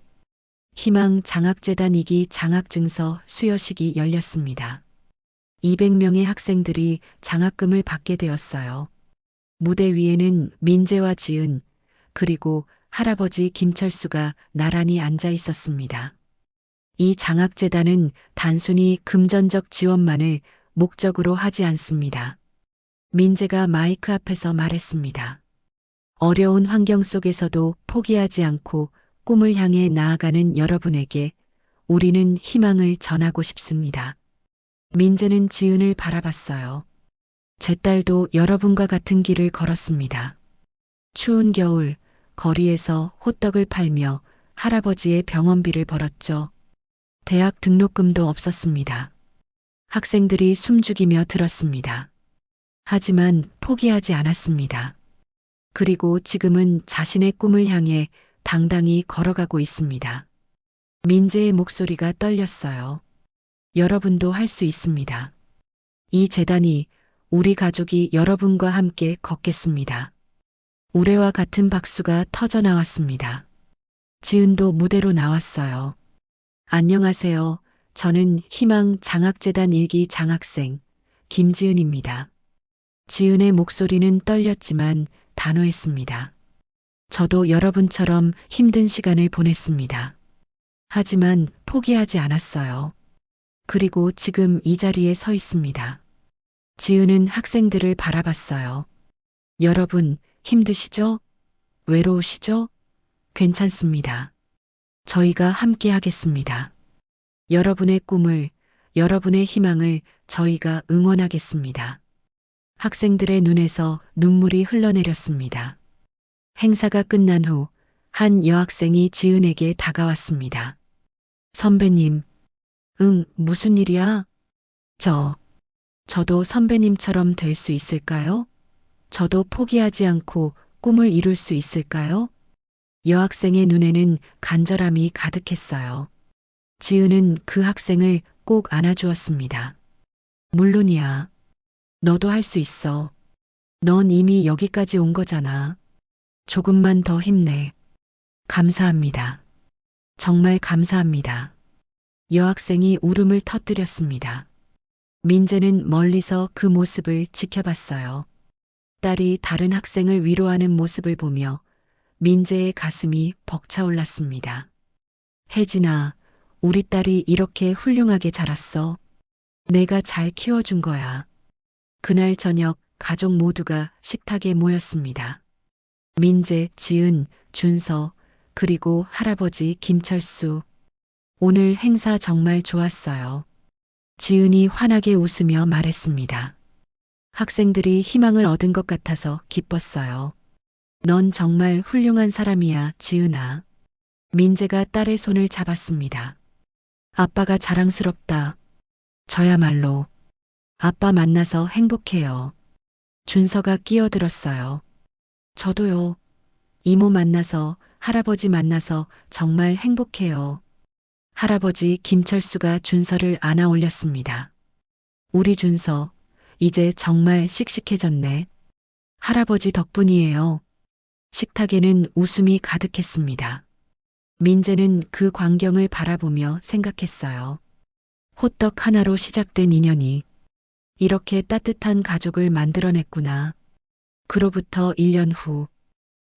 희망 장학재단 2기 장학증서 수여식이 열렸습니다. 200명의 학생들이 장학금을 받게 되었어요. 무대 위에는 민재와 지은, 그리고 할아버지 김철수가 나란히 앉아 있었습니다. 이 장학재단은 단순히 금전적 지원만을 목적으로 하지 않습니다. 민재가 마이크 앞에서 말했습니다. 어려운 환경 속에서도 포기하지 않고 꿈을 향해 나아가는 여러분에게 우리는 희망을 전하고 싶습니다. 민재는 지은을 바라봤어요. 제 딸도 여러분과 같은 길을 걸었습니다. 추운 겨울 거리에서 호떡을 팔며 할아버지의 병원비를 벌었죠. 대학 등록금도 없었습니다. 학생들이 숨죽이며 들었습니다. 하지만 포기하지 않았습니다. 그리고 지금은 자신의 꿈을 향해 당당히 걸어가고 있습니다. 민재의 목소리가 떨렸어요. 여러분도 할 수 있습니다. 이 재단이 우리 가족이 여러분과 함께 걷겠습니다. 우레와 같은 박수가 터져 나왔습니다. 지은도 무대로 나왔어요. 안녕하세요. 저는 희망 장학재단 1기 장학생 김지은입니다. 지은의 목소리는 떨렸지만 단호했습니다. 저도 여러분처럼 힘든 시간을 보냈습니다. 하지만 포기하지 않았어요. 그리고 지금 이 자리에 서 있습니다. 지은은 학생들을 바라봤어요. 여러분, 힘드시죠? 외로우시죠? 괜찮습니다. 저희가 함께 하겠습니다. 여러분의 꿈을, 여러분의 희망을 저희가 응원하겠습니다. 학생들의 눈에서 눈물이 흘러내렸습니다. 행사가 끝난 후 한 여학생이 지은에게 다가왔습니다. 선배님, 무슨 일이야? 저도 선배님처럼 될 수 있을까요? 저도 포기하지 않고 꿈을 이룰 수 있을까요? 여학생의 눈에는 간절함이 가득했어요. 지은은 그 학생을 꼭 안아주었습니다. 물론이야. 너도 할 수 있어. 넌 이미 여기까지 온 거잖아. 조금만 더 힘내. 감사합니다. 정말 감사합니다. 여학생이 울음을 터뜨렸습니다. 민재는 멀리서 그 모습을 지켜봤어요. 딸이 다른 학생을 위로하는 모습을 보며 민재의 가슴이 벅차올랐습니다. 혜진아, 우리 딸이 이렇게 훌륭하게 자랐어. 내가 잘 키워준 거야. 그날 저녁 가족 모두가 식탁에 모였습니다. 민재, 지은, 준서, 그리고 할아버지 김철수. 오늘 행사 정말 좋았어요. 지은이 환하게 웃으며 말했습니다. 학생들이 희망을 얻은 것 같아서 기뻤어요. 넌 정말 훌륭한 사람이야, 지은아. 민재가 딸의 손을 잡았습니다. 아빠가 자랑스럽다. 저야말로. 아빠 만나서 행복해요. 준서가 끼어들었어요. 저도요. 이모 만나서, 할아버지 만나서 정말 행복해요. 할아버지 김철수가 준서를 안아 올렸습니다. 우리 준서, 이제 정말 씩씩해졌네. 할아버지 덕분이에요. 식탁에는 웃음이 가득했습니다. 민재는 그 광경을 바라보며 생각했어요. 호떡 하나로 시작된 인연이 이렇게 따뜻한 가족을 만들어냈구나. 그로부터 1년 후,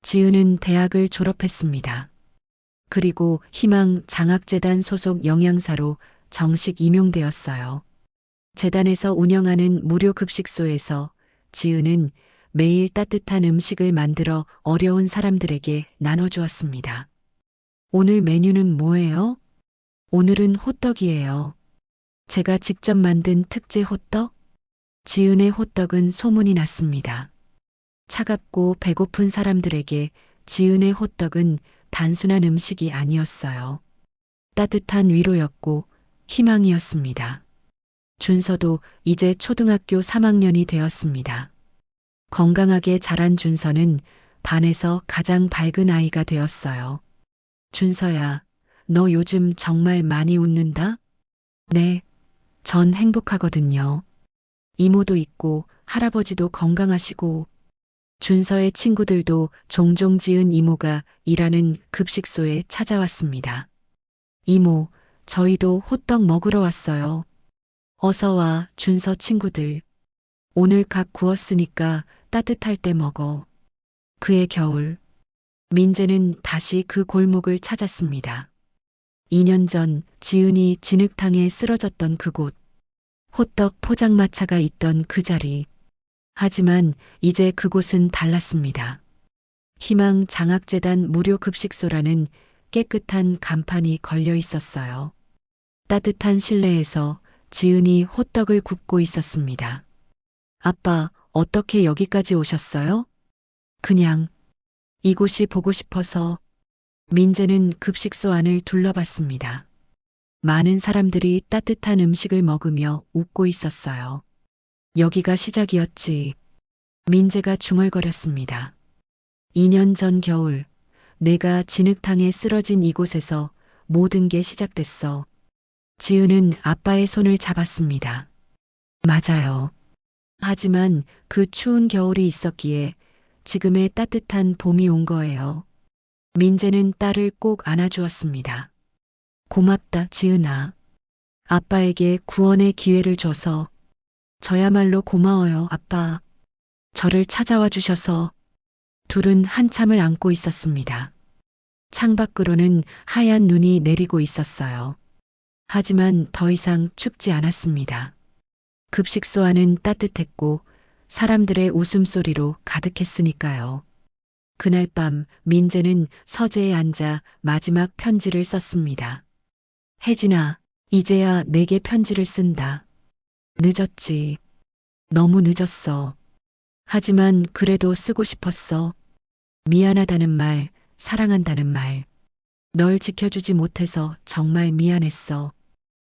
지은은 대학을 졸업했습니다. 그리고 희망 장학재단 소속 영양사로 정식 임용되었어요. 재단에서 운영하는 무료 급식소에서 지은은 매일 따뜻한 음식을 만들어 어려운 사람들에게 나눠주었습니다. 오늘 메뉴는 뭐예요? 오늘은 호떡이에요. 제가 직접 만든 특제 호떡? 지은의 호떡은 소문이 났습니다. 차갑고 배고픈 사람들에게 지은의 호떡은 단순한 음식이 아니었어요. 따뜻한 위로였고 희망이었습니다. 준서도 이제 초등학교 3학년이 되었습니다. 건강하게 자란 준서는 반에서 가장 밝은 아이가 되었어요. 준서야, 너 요즘 정말 많이 웃는다? 네, 전 행복하거든요. 이모도 있고 할아버지도 건강하시고 준서의 친구들도 종종 지은 이모가 일하는 급식소에 찾아왔습니다. 이모, 저희도 호떡 먹으러 왔어요. 어서 와, 준서 친구들. 오늘 각 구웠으니까 따뜻할 때 먹어. 그해 겨울, 민재는 다시 그 골목을 찾았습니다. 2년 전 지은이 진흙탕에 쓰러졌던 그곳, 호떡 포장마차가 있던 그 자리. 하지만 이제 그곳은 달랐습니다. 희망 장학재단 무료 급식소라는 깨끗한 간판이 걸려 있었어요. 따뜻한 실내에서 지은이 호떡을 굽고 있었습니다. 아빠, 어떻게 여기까지 오셨어요? 그냥 이곳이 보고 싶어서. 민재는 급식소 안을 둘러봤습니다. 많은 사람들이 따뜻한 음식을 먹으며 웃고 있었어요. 여기가 시작이었지. 민재가 중얼거렸습니다. 2년 전 겨울, 내가 진흙탕에 쓰러진 이곳에서 모든 게 시작됐어. 지은은 아빠의 손을 잡았습니다. 맞아요. 하지만 그 추운 겨울이 있었기에 지금의 따뜻한 봄이 온 거예요. 민재는 딸을 꼭 안아주었습니다. 고맙다, 지은아. 아빠에게 구원의 기회를 줘서. 저야말로 고마워요, 아빠. 저를 찾아와 주셔서. 둘은 한참을 안고 있었습니다. 창밖으로는 하얀 눈이 내리고 있었어요. 하지만 더 이상 춥지 않았습니다. 급식소 안은 따뜻했고 사람들의 웃음소리로 가득했으니까요. 그날 밤 민재는 서재에 앉아 마지막 편지를 썼습니다. 혜진아, 이제야 내게 편지를 쓴다. 늦었지. 너무 늦었어. 하지만 그래도 쓰고 싶었어. 미안하다는 말, 사랑한다는 말. 널 지켜주지 못해서 정말 미안했어.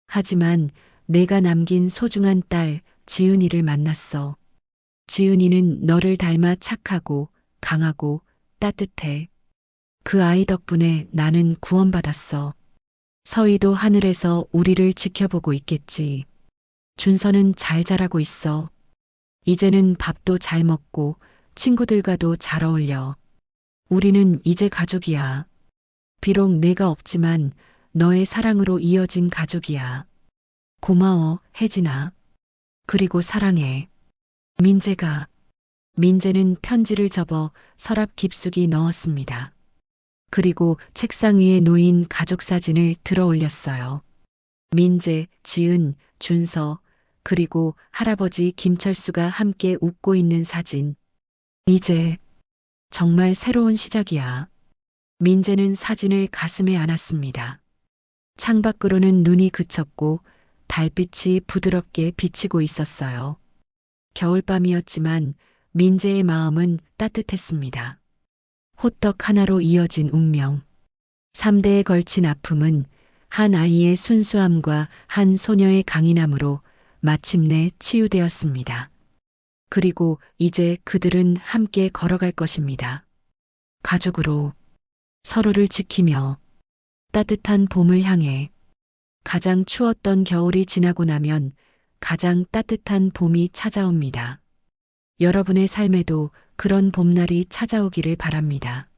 하지만 내가 남긴 소중한 딸 지은이를 만났어. 지은이는 너를 닮아 착하고 강하고 따뜻해. 그 아이 덕분에 나는 구원받았어. 서희도 하늘에서 우리를 지켜보고 있겠지. 준서는 잘 자라고 있어. 이제는 밥도 잘 먹고 친구들과도 잘 어울려. 우리는 이제 가족이야. 비록 내가 없지만 너의 사랑으로 이어진 가족이야. 고마워, 혜진아. 그리고 사랑해. 민재는 편지를 접어 서랍 깊숙이 넣었습니다. 그리고 책상 위에 놓인 가족 사진을 들어 올렸어요. 민재, 지은, 준서, 그리고 할아버지 김철수가 함께 웃고 있는 사진. 이제 정말 새로운 시작이야. 민재는 사진을 가슴에 안았습니다. 창밖으로는 눈이 그쳤고 달빛이 부드럽게 비치고 있었어요. 겨울밤이었지만 민재의 마음은 따뜻했습니다. 호떡 하나로 이어진 운명. 3대에 걸친 아픔은 한 아이의 순수함과 한 소녀의 강인함으로 마침내 치유되었습니다. 그리고 이제 그들은 함께 걸어갈 것입니다. 가족으로 서로를 지키며 따뜻한 봄을 향해. 가장 추웠던 겨울이 지나고 나면 가장 따뜻한 봄이 찾아옵니다. 여러분의 삶에도 그런 봄날이 찾아오기를 바랍니다.